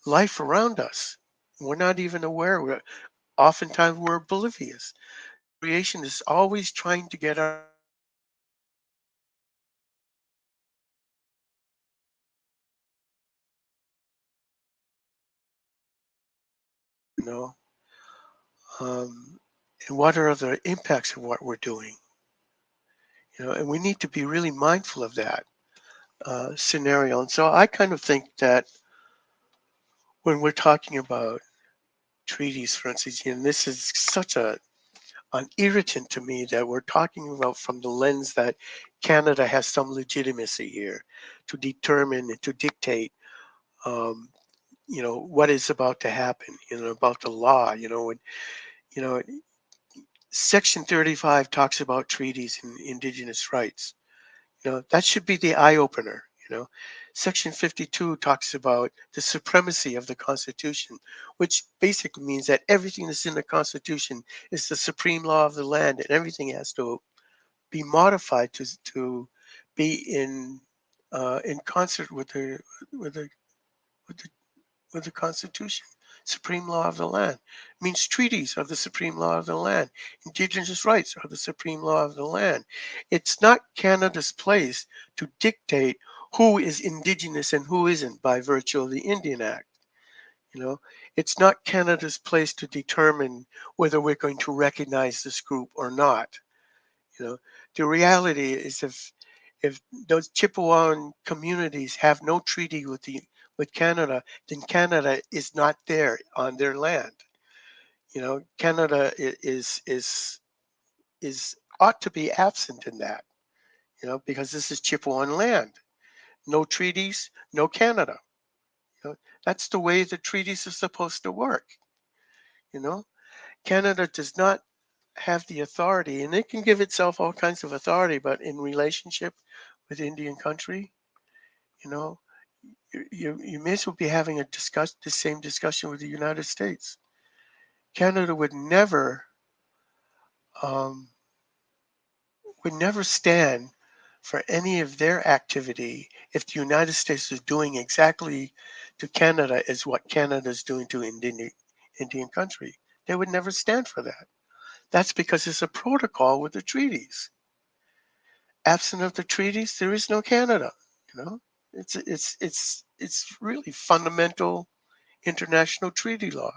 life around us. We're not even aware. Oftentimes we're oblivious. Creation is always trying to get our, you know, and what are the impacts of what we're doing. And we need to be really mindful of that scenario. And so I kind of think that when we're talking about treaties, for instance, and this is such an irritant to me, that we're talking about from the lens that Canada has some legitimacy here to determine and to dictate, um, what is about to happen, about the law, you know, Section 35 talks about treaties and Indigenous rights. That should be the eye opener. Section 52 talks about the supremacy of the Constitution, which basically means that everything that's in the Constitution is the supreme law of the land, and everything has to be modified to be in concert with the with the with the Constitution. Supreme law of the land means treaties are the supreme law of the land. Indigenous rights are the supreme law of the land. It's not Canada's place to dictate who is Indigenous and who isn't by virtue of the Indian Act. It's not Canada's place to determine whether we're going to recognize this group or not. You know, the reality is, if those Chippewan communities have no treaty with Canada, then Canada is not there on their land. Canada is ought to be absent in that. Because this is Chippewan land. No treaties, no Canada. That's the way the treaties are supposed to work. Canada does not have the authority, and it can give itself all kinds of authority, but in relationship with Indian country, you know, you may as well be having the same discussion with the United States. Canada um, would never stand for any of their activity if the United States is doing exactly to Canada as what Canada is doing to Indian country. They would never stand for that. That's because it's a protocol with the treaties. Absent of the treaties, there is no Canada. You know, it's really fundamental international treaty law.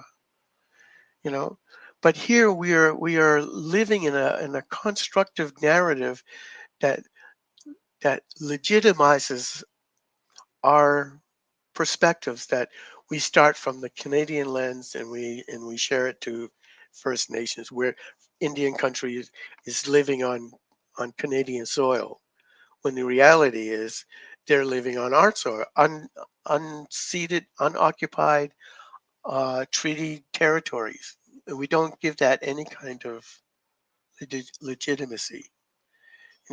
You know, but here we are living in a constructive narrative that legitimizes our perspectives, that we start from the Canadian lens and we share it to First Nations, where Indian country is living on Canadian soil, when the reality is they're living on our soil, unceded, unoccupied, treaty territories. And we don't give that any kind of legitimacy.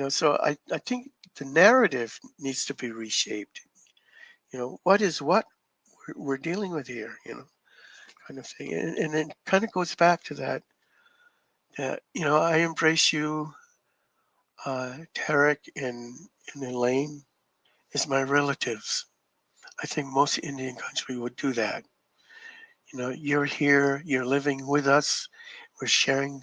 So I think the narrative needs to be reshaped. What is what we're dealing with here, kind of thing. And it kind of goes back to that, I embrace you, Tarek and Elaine, as my relatives. I think most Indian country would do that. You're here, you're living with us, we're sharing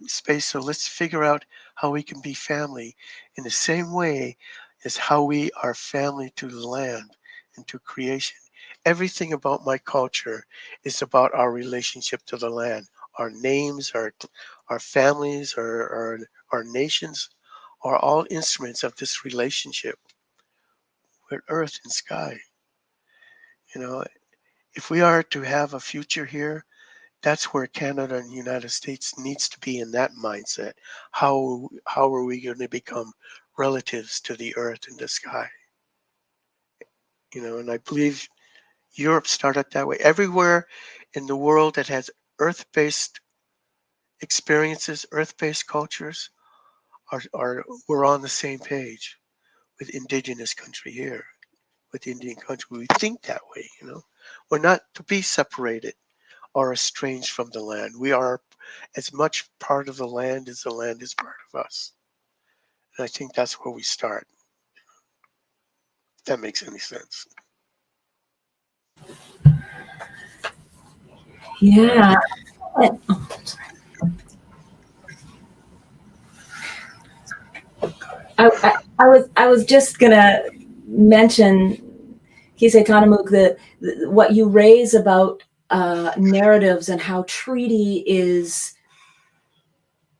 space. So let's figure out how we can be family in the same way as how we are family to the land and to creation. Everything about my culture is about our relationship to the land. Our names, our families, our nations are all instruments of this relationship with earth and sky. If we are to have a future here, that's where Canada and the United States needs to be, in that mindset. How are we going to become relatives to the earth and the sky? And I believe Europe started that way. Everywhere in the world that has earth-based experiences, earth-based cultures, we're on the same page with indigenous country here, with Indian country. We think that way, We're not to be separated or estranged from the land. We are as much part of the land as the land is part of us. And I think that's where we start. If that makes any sense. Yeah. I was just gonna mention gkisedtanamoogk, what you raise about narratives and how treaty is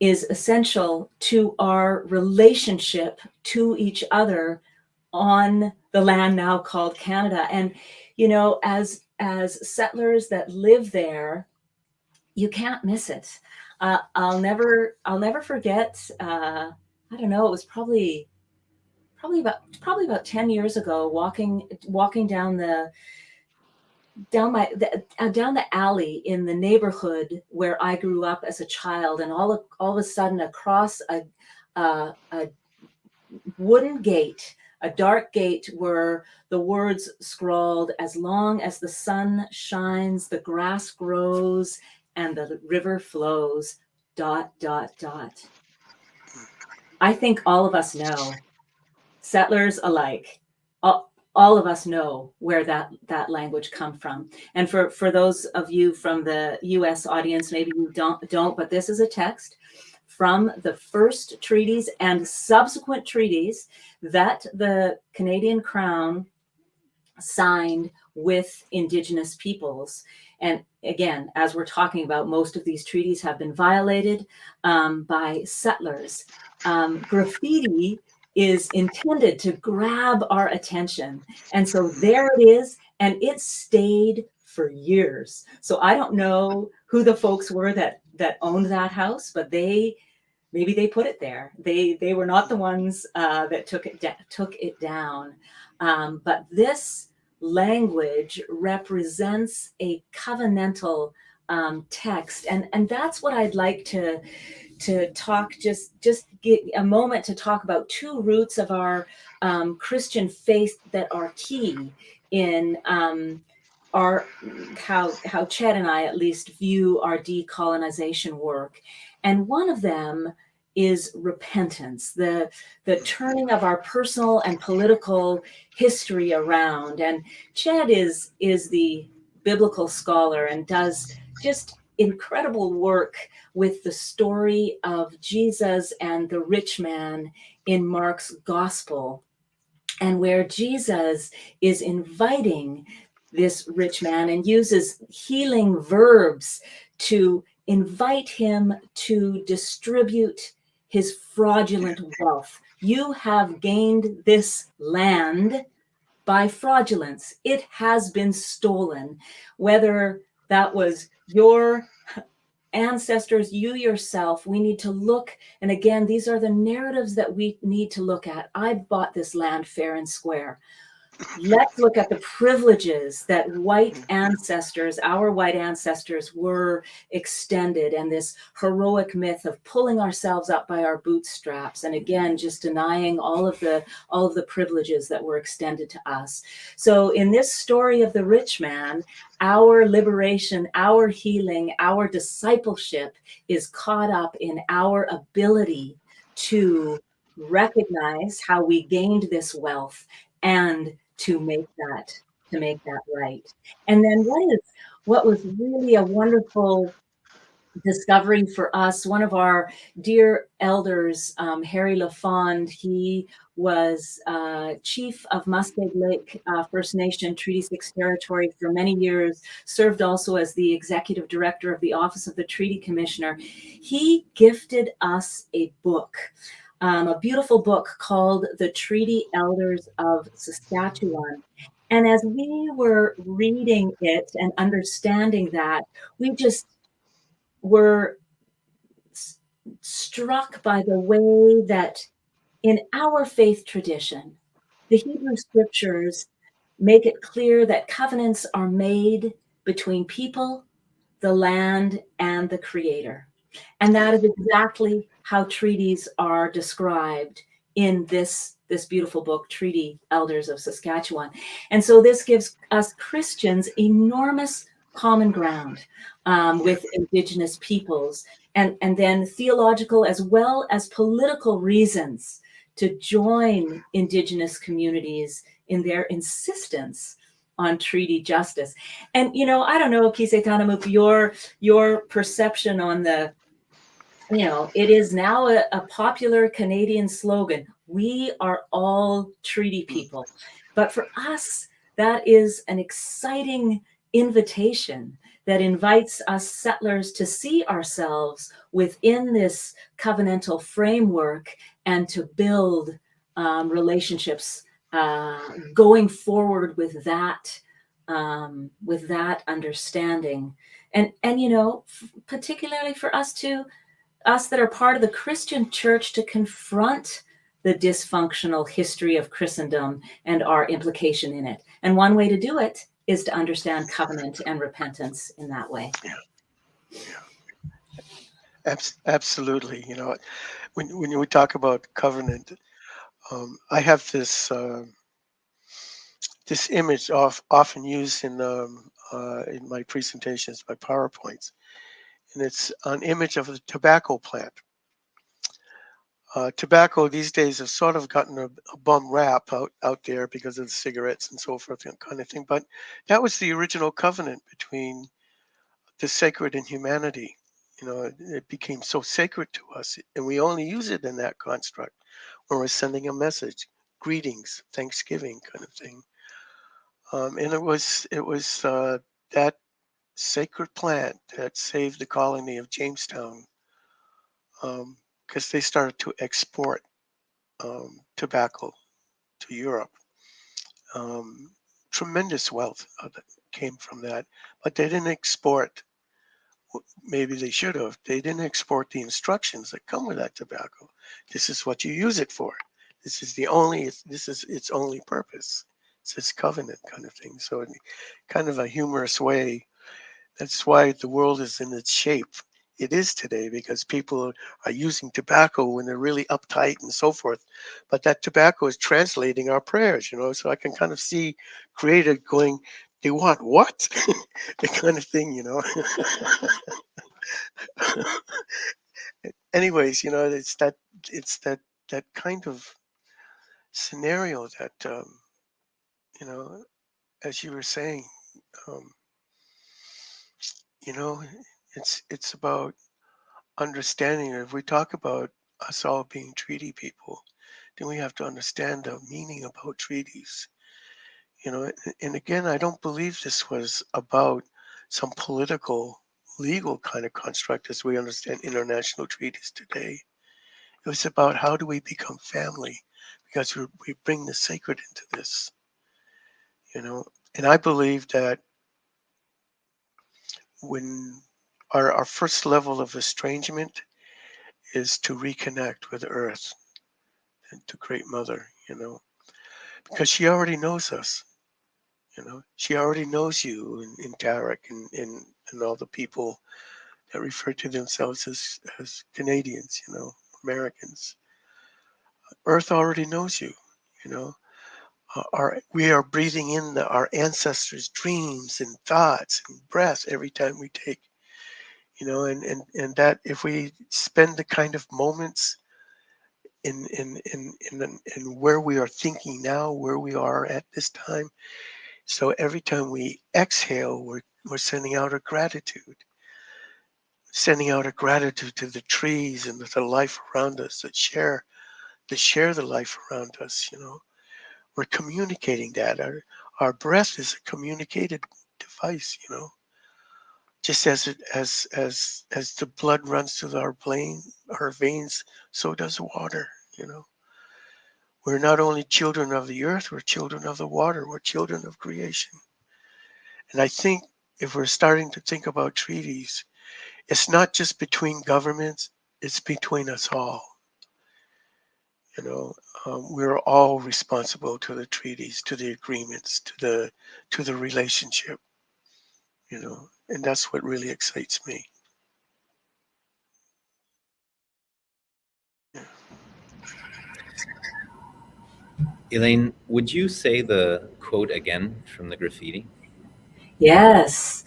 essential to our relationship to each other on the land now called Canada. And as settlers that live there, you can't miss it. I'll never forget. I don't know. It was probably about 10 years ago, walking down the alley in the neighborhood where I grew up as a child, and all of a sudden, across a wooden gate, a dark gate, were the words scrawled, "As long as the sun shines, the grass grows, and the river flows, ... I think all of us know, settlers alike, all of us know where that language come from. And for those of you from the US audience, maybe you don't, but this is a text from the first treaties and subsequent treaties that the Canadian Crown signed with Indigenous peoples. And again, as we're talking about, most of these treaties have been violated by settlers. Graffiti is intended to grab our attention. And so there it is, and it stayed for years. So I don't know who the folks were that owned that house, but maybe they put it there. They were not the ones that took it down. But this language represents a covenantal text, and that's what I'd like to talk, just get a moment to talk about two roots of our Christian faith that are key in our how Ched and I at least view our decolonization work. And one of them is repentance, the turning of our personal and political history around. And Ched is the biblical scholar and does just incredible work with the story of Jesus and the rich man in Mark's gospel, and where Jesus is inviting this rich man and uses healing verbs to invite him to distribute his fraudulent wealth. You have gained this land by fraudulence. It has been stolen, whether that was your ancestors, you yourself, we need to look. And again, these are the narratives that we need to look at. I bought this land fair and square. Let's look at the privileges that white ancestors, our white ancestors, were extended, and this heroic myth of pulling ourselves up by our bootstraps, and again, just denying all of the privileges that were extended to us. So in this story of the rich man, our liberation, our healing, our discipleship is caught up in our ability to recognize how we gained this wealth and to make that right. And then what was really a wonderful discovery for us, one of our dear elders, Harry LaFond, he was chief of Muskeg Lake First Nation Treaty 6 territory for many years, served also as the executive director of the Office of the Treaty Commissioner. He gifted us a book, a beautiful book called The Treaty Elders of Saskatchewan. And as we were reading it and understanding that, we just were struck by the way that in our faith tradition, the Hebrew scriptures make it clear that covenants are made between people, the land, and the Creator. And that is exactly how treaties are described in this beautiful book, Treaty Elders of Saskatchewan. And so this gives us Christians enormous common ground with Indigenous peoples, and then theological as well as political reasons to join Indigenous communities in their insistence on treaty justice. And, I don't know, gkisedtanamoogk, your perception on the, it is now a popular Canadian slogan, we are all treaty people. But for us, that is an exciting invitation that invites us settlers to see ourselves within this covenantal framework and to build relationships going forward with that understanding. And particularly for us that are part of the Christian church, to confront the dysfunctional history of Christendom and our implication in it. And one way to do it is to understand covenant and repentance in that way. Absolutely. When we talk about covenant, I have this image often used in my presentations, my PowerPoints, and it's an image of a tobacco plant. Tobacco these days has sort of gotten a bum rap out there because of the cigarettes and so forth, that kind of thing. But that was the original covenant between the sacred and humanity. It became so sacred to us, and we only use it in that construct when we're sending a message, greetings, Thanksgiving kind of thing. And it was that sacred plant that saved the colony of Jamestown, because they started to export tobacco to Europe. Tremendous wealth that came from that, but they didn't export. Maybe they should have. They didn't export the instructions that come with that tobacco. This is what you use it for. This is its only purpose. It's this covenant kind of thing. So in kind of a humorous way, that's why the world is in its shape it is today, because people are using tobacco when they're really uptight and so forth. But that tobacco is translating our prayers, so I can kind of see Creator going, they want what? The kind of thing, Anyways, it's that kind of scenario that, as you were saying, um, it's about understanding. If we talk about us all being treaty people, then we have to understand the meaning about treaties. And again, I don't believe this was about some political, legal kind of construct as we understand international treaties today. It was about how do we become family, because we bring the sacred into this, And I believe that when our first level of estrangement is to reconnect with Earth and to Great Mother, because she already knows us. She already knows you in Tarek and all the people that refer to themselves as Canadians, Americans. Earth already knows you, you know. We are breathing in our ancestors' dreams and thoughts and breath every time we take, and that if we spend the kind of moments in where we are thinking now, where we are at this time. So every time we exhale, we're sending out a gratitude to the trees and to the life around us that share the life around us. We're communicating that. Our breath is a communicated device. Just as the blood runs through our veins, so does water. We're not only children of the earth, we're children of the water, we're children of creation. And I think if we're starting to think about treaties, it's not just between governments, it's between us all. We're all responsible to the treaties, to the agreements, to the relationship, and that's what really excites me. Yeah. Elaine, would you say the quote again from the graffiti? Yes.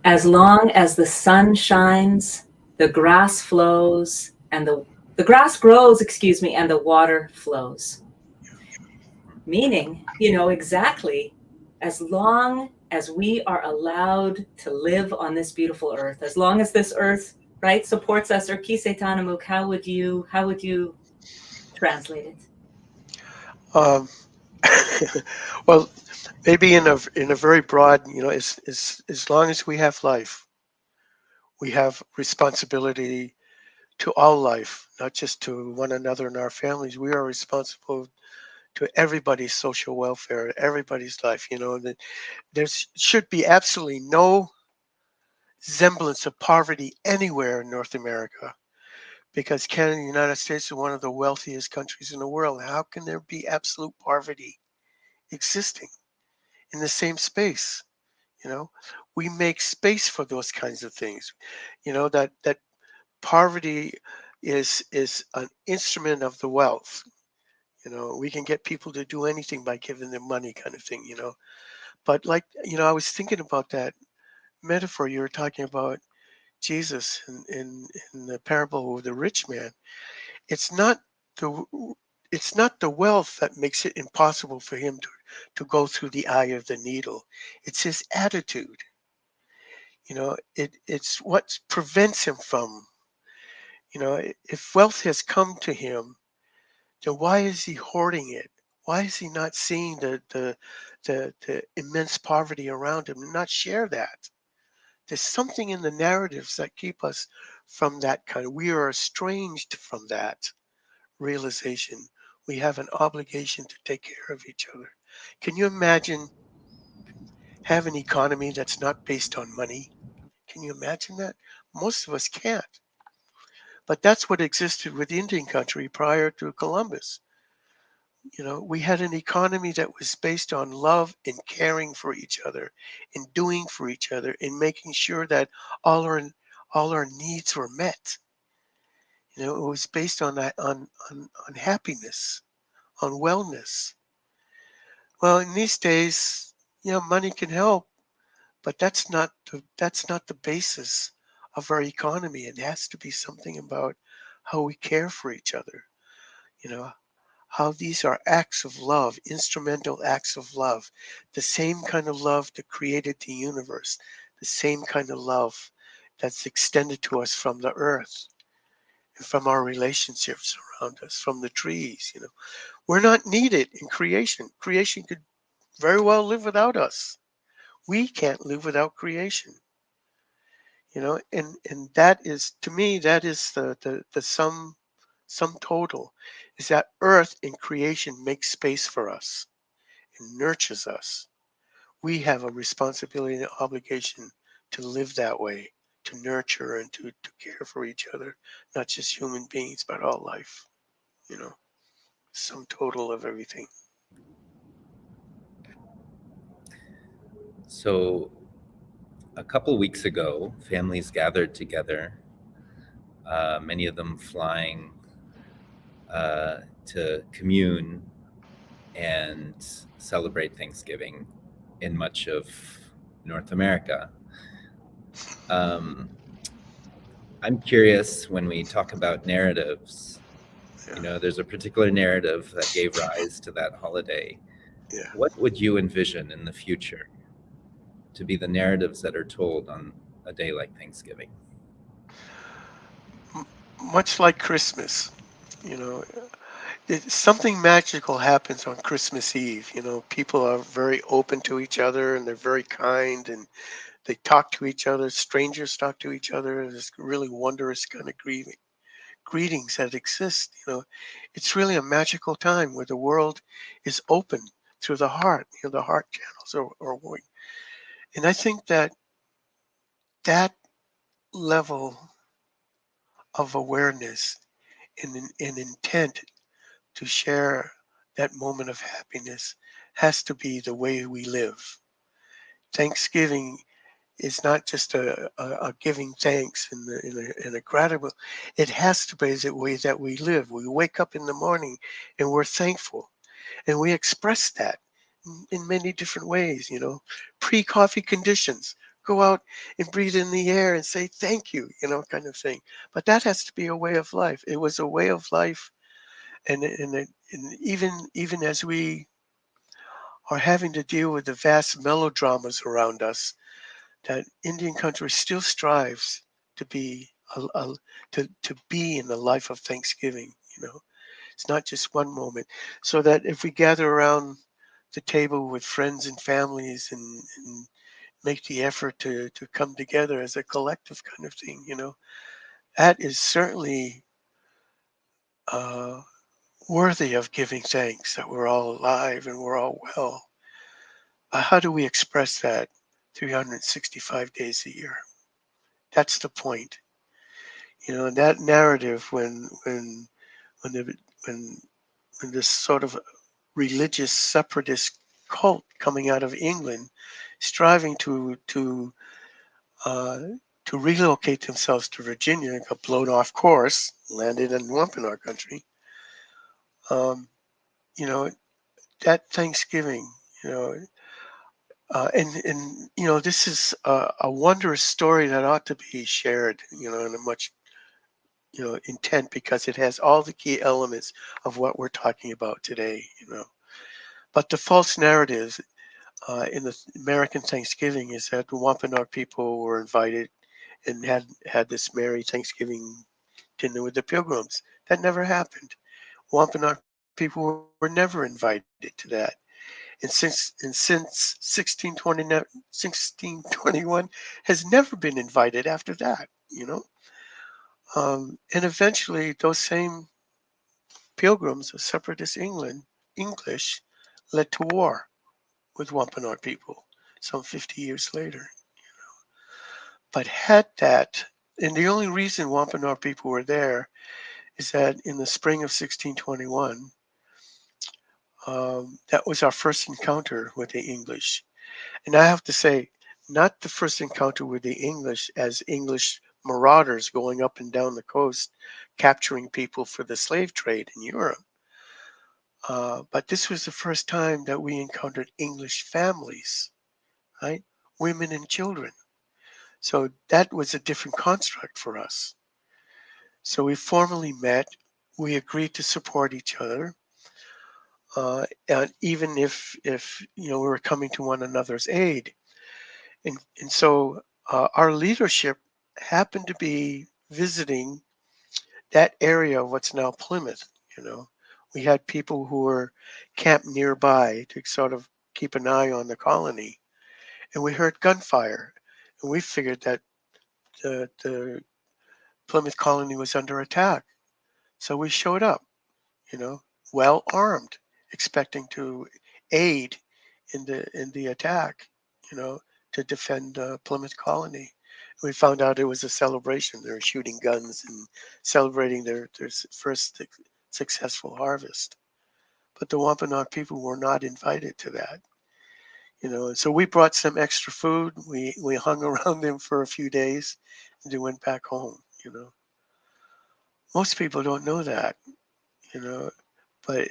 As long as the sun shines, the grass flows, and the grass grows, and the water flows. Meaning, exactly, as long as we are allowed to live on this beautiful earth, as long as this earth, right, supports us, or gkisedtanamoogk, how would you translate it? Um, well, maybe in a very broad, as long as we have life, we have responsibility to all life, not just to one another and our families. We are responsible to everybody's social welfare, everybody's life. That there should be absolutely no semblance of poverty anywhere in North America, because Canada and the United States are one of the wealthiest countries in the world. How can there be absolute poverty existing in the same space? We make space for those kinds of things. That poverty is an instrument of the wealth. We can get people to do anything by giving them money, kind of thing. But I was thinking about that metaphor you were talking about, Jesus in the parable of the rich man. It's not the it's not the wealth that makes it impossible for him to go through the eye of the needle. It's his attitude. It's what prevents him from. If wealth has come to him, then why is he hoarding it? Why is he not seeing the immense poverty around him and not share that? There's something in the narratives that keep us from that kind of. We are estranged from that realization. We have an obligation to take care of each other. Can you imagine have an economy that's not based on money? Can you imagine that? Most of us can't. But that's what existed with Indian country prior to Columbus. We had an economy that was based on love and caring for each other, and doing for each other, and making sure that all our needs were met. It was based on that on happiness, on wellness. Well, in these days, money can help, but that's not the basis of our economy. It has to be something about how we care for each other. You know, how these are acts of love, instrumental acts of love, the same kind of love that created the universe, the same kind of love that's extended to us from the earth and from our relationships around us, from the trees. We're not needed in creation. Creation could very well live without us. We can't live without creation. And that is, to me, that is the sum total, is that earth in creation makes space for us and nurtures us. We have a responsibility and obligation to live that way, nurture and to care for each other, not just human beings, but all life, you know, sum total of everything. So, a couple weeks ago, families gathered together, many of them flying to commune and celebrate Thanksgiving in much of North America. Um, I'm curious, when we talk about narratives, Yeah, there's a particular narrative that gave rise to that holiday. yeah. What would you envision in the future to be the narratives that are told on a day like Thanksgiving? M- Much like Christmas, you know, something magical happens on Christmas Eve. You know, people are very open to each other and they're very kind and they talk to each other. Strangers talk to each other. There's really wondrous kind of greetings that exist. You know, it's really a magical time where the world is open through the heart. You know, the heart channels are going. And I think that that level of awareness and intent to share that moment of happiness has to be the way we live. Thanksgiving is not just a giving thanks in a gratitude. It has to be the way that we live. We wake up in the morning and we're thankful, and we express that in many different ways. You know, pre-coffee conditions. Go out and breathe in the air and say thank you. You know, kind of thing. But that has to be a way of life. It was a way of life, and even as we are having to deal with the vast melodramas around us, that Indian country still strives to be to be in the life of Thanksgiving. You know, it's not just one moment. So that if we gather around the table with friends and families and make the effort to come together as a collective kind of thing, you know, that is certainly uh, worthy of giving thanks that we're all alive and we're all well. How do we express that 365 days a year? That's the point. You know, that narrative when the, when when this sort of religious separatist cult coming out of England, striving uh, to relocate themselves to Virginia, got blown off course, landed in Wampanoag country. Um, you know, that Thanksgiving, you know, and you know, this is a wondrous story that ought to be shared, you know, in a much intent because it has all the key elements of what we're talking about today, you know. But the false narrative in the American Thanksgiving is that the Wampanoag people were invited and had this merry Thanksgiving dinner with the Pilgrims. That never happened. Wampanoag people were never invited to that. And since 1621 has never been invited after that, you know. And eventually, those same pilgrims of separatist English led to war with Wampanoag people some 50 years later. But had that, and the only reason Wampanoag people were there is that in the spring of 1621, that was our first encounter with the English. And I have to say, not the first encounter with the English as English marauders going up and down the coast, capturing people for the slave trade in Europe. But this was the first time that we encountered English families, right? Women and children. So that was a different construct for us. So we formally met. We agreed to support each other, and even if we were coming to one another's aid. And so our leadership happened to be visiting that area of what's now Plymouth. You know, we had people who were camped nearby to sort of keep an eye on the colony, and we heard gunfire, and we figured that the Plymouth colony was under attack. So we showed up, you know, well armed, expecting to aid in the attack, you know, to defend Plymouth colony. We found out it was a celebration. They were shooting guns and celebrating their first successful harvest. But the Wampanoag people were not invited to that. And so we brought some extra food. We hung around them for a few days, and they went back home. Most people don't know that. But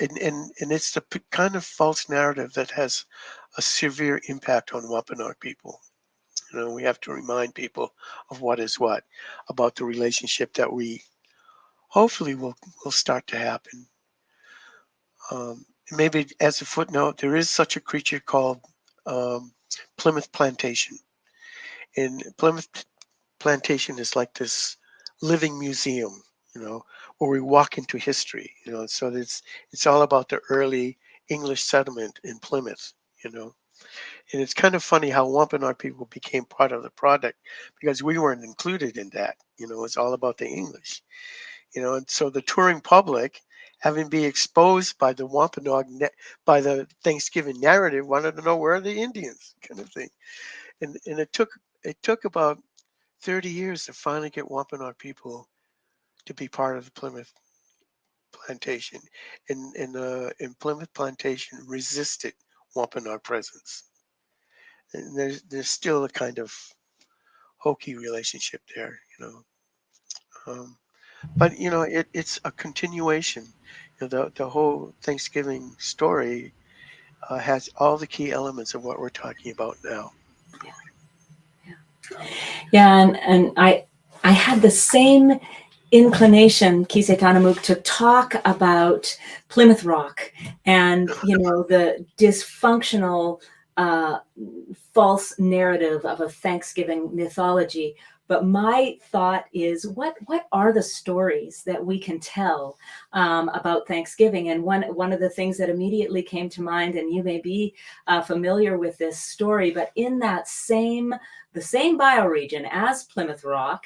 and it's the kind of false narrative that has a severe impact on Wampanoag people. We have to remind people of what is what, about the relationship that we hopefully will start to happen. Maybe as a footnote, there is such a creature called Plymouth Plantation. And Plymouth Plantation is like this living museum, where we walk into history, so it's all about the early English settlement in Plymouth, and it's kind of funny how Wampanoag people became part of the project because we weren't included in that. It's all about the English, and so the touring public, having been exposed by the Wampanoag, by the Thanksgiving narrative, wanted to know where are the Indians, kind of thing. And it took about 30 years to finally get Wampanoag people to be part of the Plymouth Plantation. And Plymouth Plantation resisted Wampanoag presence. And there's still a kind of hokey relationship there. But it's a continuation. The whole Thanksgiving story has all the key elements of what we're talking about now. Yeah, and I had the same inclination, gkisedtanamoogk, to talk about Plymouth Rock and the dysfunctional false narrative of a Thanksgiving mythology. But my thought is, what are the stories that we can tell about Thanksgiving? And one of the things that immediately came to mind, and you may be familiar with this story, but in the same bioregion as Plymouth Rock,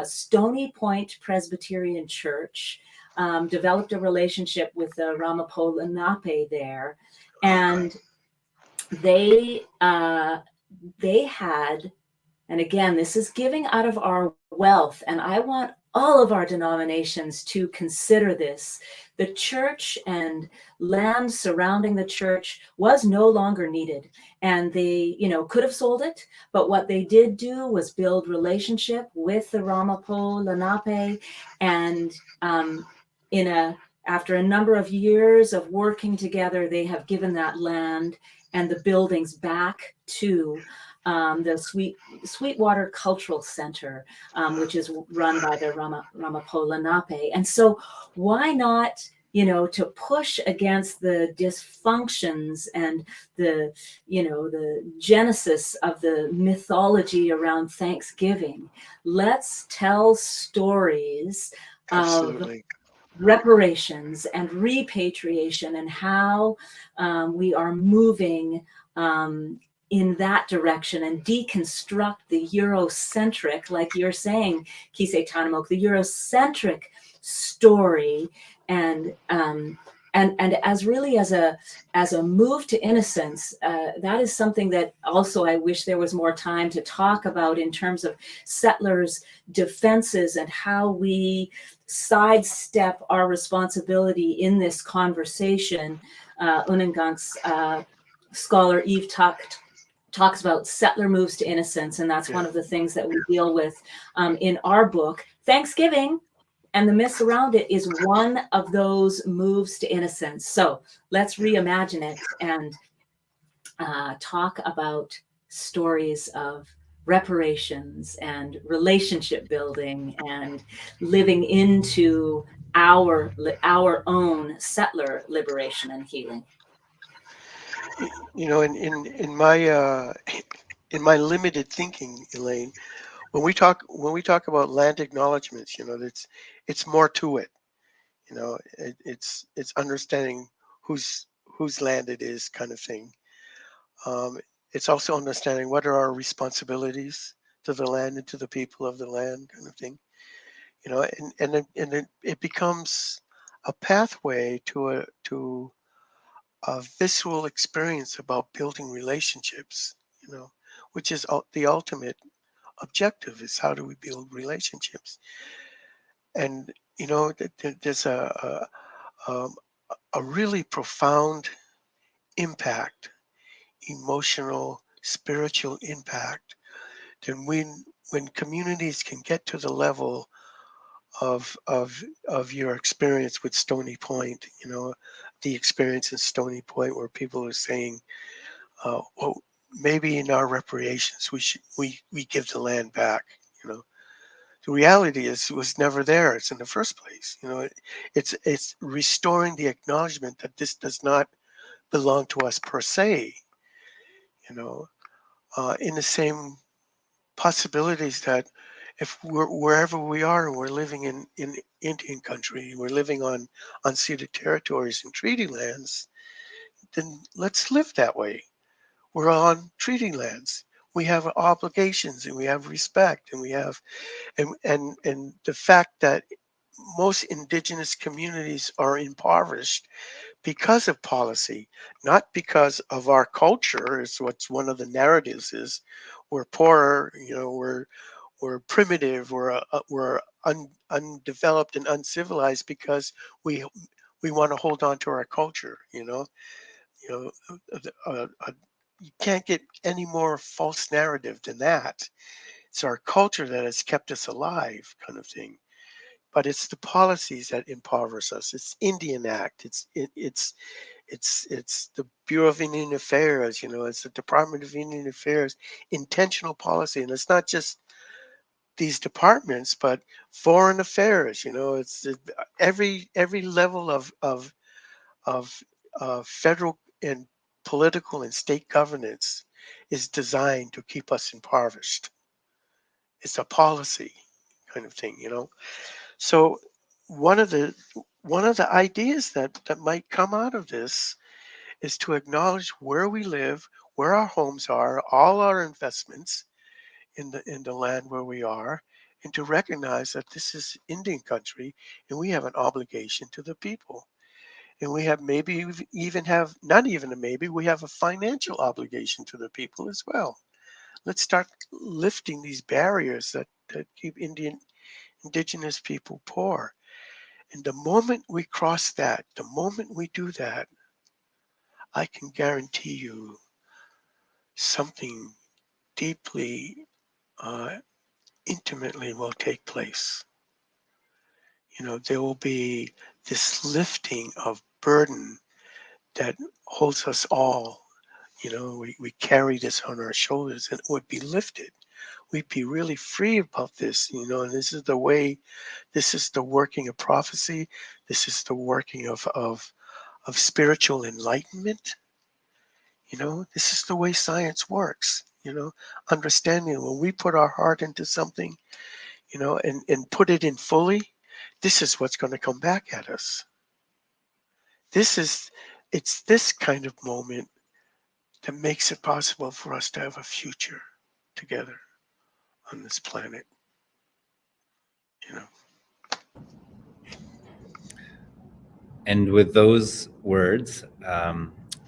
Stony Point Presbyterian Church developed a relationship with the Ramapo Lenape there, and they had, and again, this is giving out of our wealth, and I want all of our denominations to consider this. The church and land surrounding the church was no longer needed, and they, could have sold it, but what they did do was build relationship with the Ramapo Lenape, and after a number of years of working together, they have given that land and the buildings back to the Sweetwater Cultural Center, which is run by the Ramapo Lenape. And so why not, to push against the dysfunctions and the genesis of the mythology around Thanksgiving? Let's tell stories Absolutely. of reparations and repatriation, and how we are moving in that direction, and deconstruct the Eurocentric, like you're saying, gkisedtanamoogk, the Eurocentric story, and as really as a move to innocence. That is something that also I wish there was more time to talk about in terms of settlers' defenses and how we sidestep our responsibility in this conversation. Unangank's scholar Eve talks about settler moves to innocence, and that's one of the things that we deal with in our book. Thanksgiving and the myths around it is one of those moves to innocence. So let's reimagine it and talk about stories of reparations and relationship building and living into our own settler liberation and healing. In my limited thinking, Elaine, when we talk about land acknowledgements, it's more to it. It's understanding whose land it is, kind of thing. It's also understanding what are our responsibilities to the land and to the people of the land, kind of thing. And it becomes a pathway to a visceral experience about building relationships, which is the ultimate objective, is how do we build relationships. And there's a really profound impact, emotional, spiritual impact, then when communities can get to the level of your experience with Stony Point, the experience in Stony Point where people are saying, well, maybe in our reparations we give the land back. The reality is it was never theirs in the first place. It's restoring the acknowledgement that this does not belong to us per se. In the same possibilities that if wherever we are, we're living in Indian country, we're living on unceded territories and treaty lands, then let's live that way. We're on treaty lands. We have obligations and we have respect and we have and the fact that most indigenous communities are impoverished because of policy, not because of our culture, is what's one of the narratives is. We're poor, we're primitive, we're undeveloped and uncivilized because we want to hold on to our culture. You can't get any more false narrative than that. It's our culture that has kept us alive, kind of thing. But it's the policies that impoverish us. It's Indian Act. It's the Bureau of Indian Affairs. It's the Department of Indian Affairs. Intentional policy, and it's not just these departments, but foreign affairs. It's every level of federal and political and state governance is designed to keep us impoverished. It's a policy kind of thing. So one of the ideas that might come out of this is to acknowledge where we live, where our homes are, all our investments in the land where we are, and to recognize that this is Indian country and we have an obligation to the people. And we have we have a financial obligation to the people as well. Let's start lifting these barriers that keep indigenous people poor. And the moment we cross that, the moment we do that, I can guarantee you something deeply, intimately will take place. There will be this lifting of burden that holds us all. We carry this on our shoulders and it would be lifted. We'd be really free about this, and this is the way, this is the working of prophecy. This is the working of spiritual enlightenment. This is the way science works, understanding when we put our heart into something, and put it in fully, this is what's going to come back at us. It's this kind of moment that makes it possible for us to have a future together on this planet. And with those words, I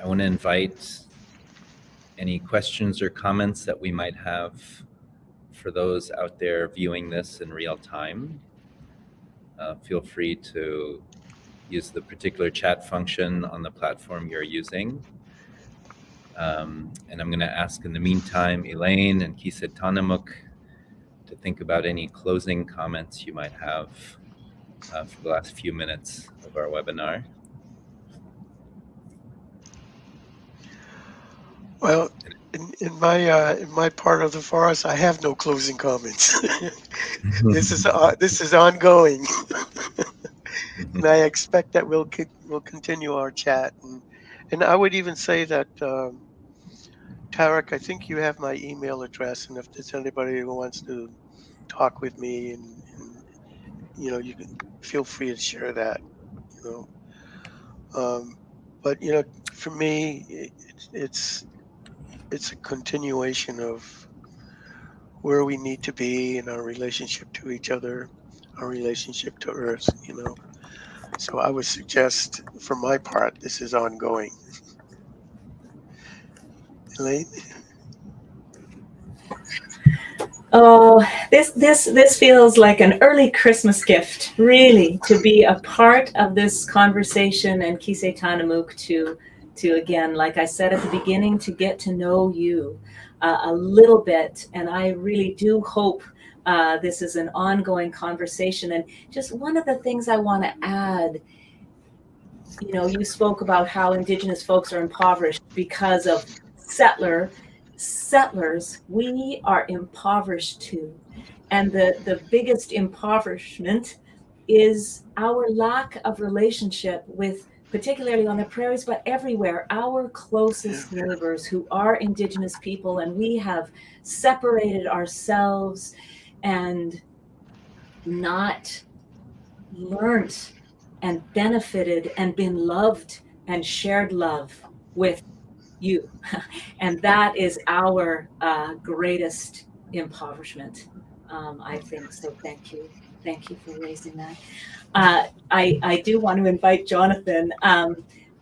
want to invite any questions or comments that we might have for those out there viewing this in real time. Feel free to use the particular chat function on the platform you're using. And I'm going to ask in the meantime, Elaine and gkisedtanamoogk to think about any closing comments you might have for the last few minutes of our webinar. Well, in my part of the forest, I have no closing comments. This is ongoing, and I expect that we'll continue our chat. And I would even say that, Tarek, I think you have my email address, and if there's anybody who wants to talk with me, and you can feel free to share that. But for me, it's a continuation of where we need to be in our relationship to each other, our relationship to Earth. So I would suggest, for my part, this is ongoing. Elaine? Oh, this feels like an early Christmas gift, really, to be a part of this conversation, and gkisedtanamoogk to again, like I said at the beginning, to get to know you a little bit. And I really do hope this is an ongoing conversation. And just one of the things I want to add, you know, you spoke about how Indigenous folks are impoverished because of settlers. We are impoverished too. And the biggest impoverishment is our lack of relationship with, particularly on the prairies, but everywhere, our closest neighbors who are Indigenous people. And we have separated ourselves and not learned and benefited and been loved and shared love with you. And that is our greatest impoverishment, I think. So thank you. Thank you for raising that. I do want to invite Jonathan.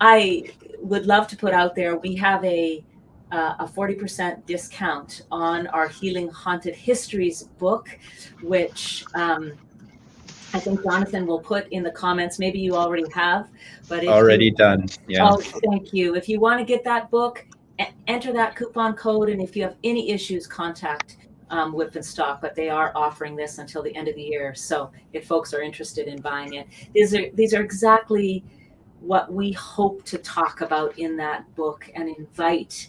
I would love to put out there, we have a 40% discount on our Healing Haunted Histories book, which I think Jonathan will put in the comments. Maybe you already have, but if already done. Yeah. Oh, thank you. If you want to get that book, enter that coupon code, and if you have any issues, contact Whip and Stock. But they are offering this until the end of the year, so if folks are interested in buying it, these are exactly what we hope to talk about in that book, and invite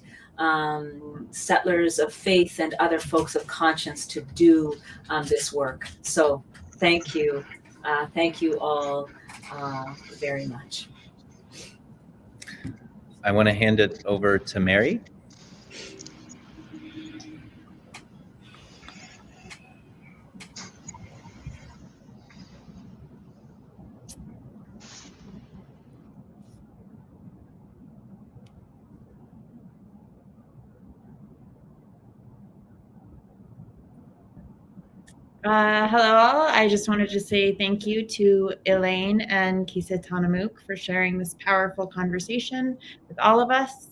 settlers of faith and other folks of conscience to do this work. So thank you all very much. I want to hand it over to Mary. Hello all. I just wanted to say thank you to Elaine and gkisedtanamoogk for sharing this powerful conversation with all of us.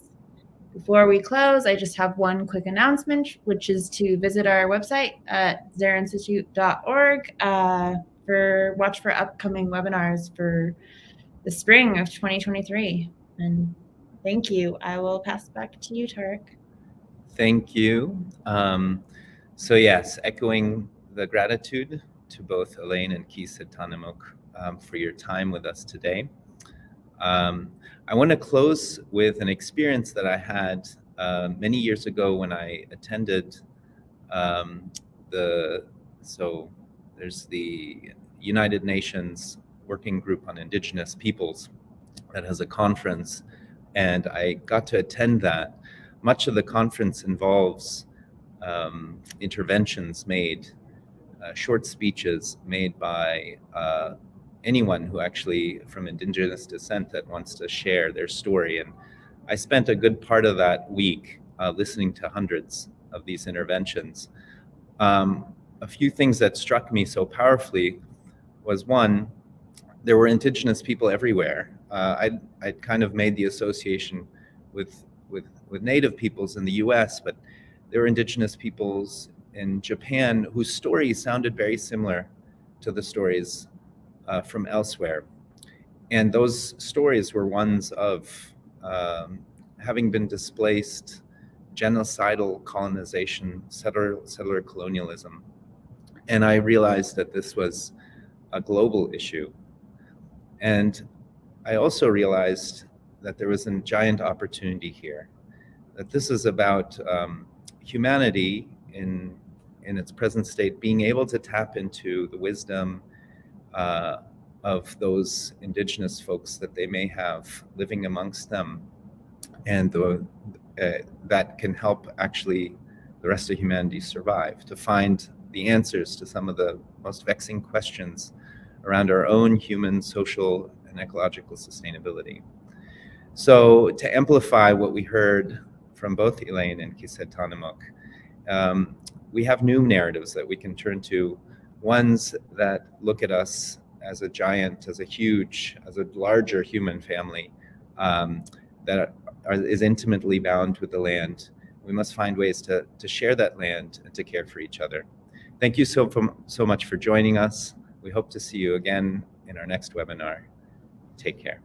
Before we close, I just have one quick announcement, which is to visit our website at zerinstitute.org watch for upcoming webinars for the spring of 2023. And thank you. I will pass it back to you, Tarek. Thank you. So yes, echoing the gratitude to both Elaine and gkisedtanamoogk for your time with us today. I want to close with an experience that I had many years ago when I attended there's the United Nations Working Group on Indigenous Peoples that has a conference, and I got to attend that. Much of the conference involves interventions made, short speeches made by anyone who actually from Indigenous descent that wants to share their story. And I spent a good part of that week listening to hundreds of these interventions. A few things that struck me so powerfully was, one, there were Indigenous people everywhere. I'd kind of made the association with Native peoples in the US, but there were Indigenous peoples in Japan whose stories sounded very similar to the stories from elsewhere. And those stories were ones of having been displaced, genocidal colonization, settler colonialism. And I realized that this was a global issue. And I also realized that there was a giant opportunity here, that this is about humanity in its present state being able to tap into the wisdom of those Indigenous folks that they may have living amongst them, and that can help actually the rest of humanity survive, to find the answers to some of the most vexing questions around our own human, social, and ecological sustainability. So to amplify what we heard from both Elaine and gkisedtanamoogk, we have new narratives that we can turn to, ones that look at us as a giant, as a larger human family that is intimately bound with the land. We must find ways to share that land and to care for each other. Thank you so much for joining us. We hope to see you again in our next webinar. Take care.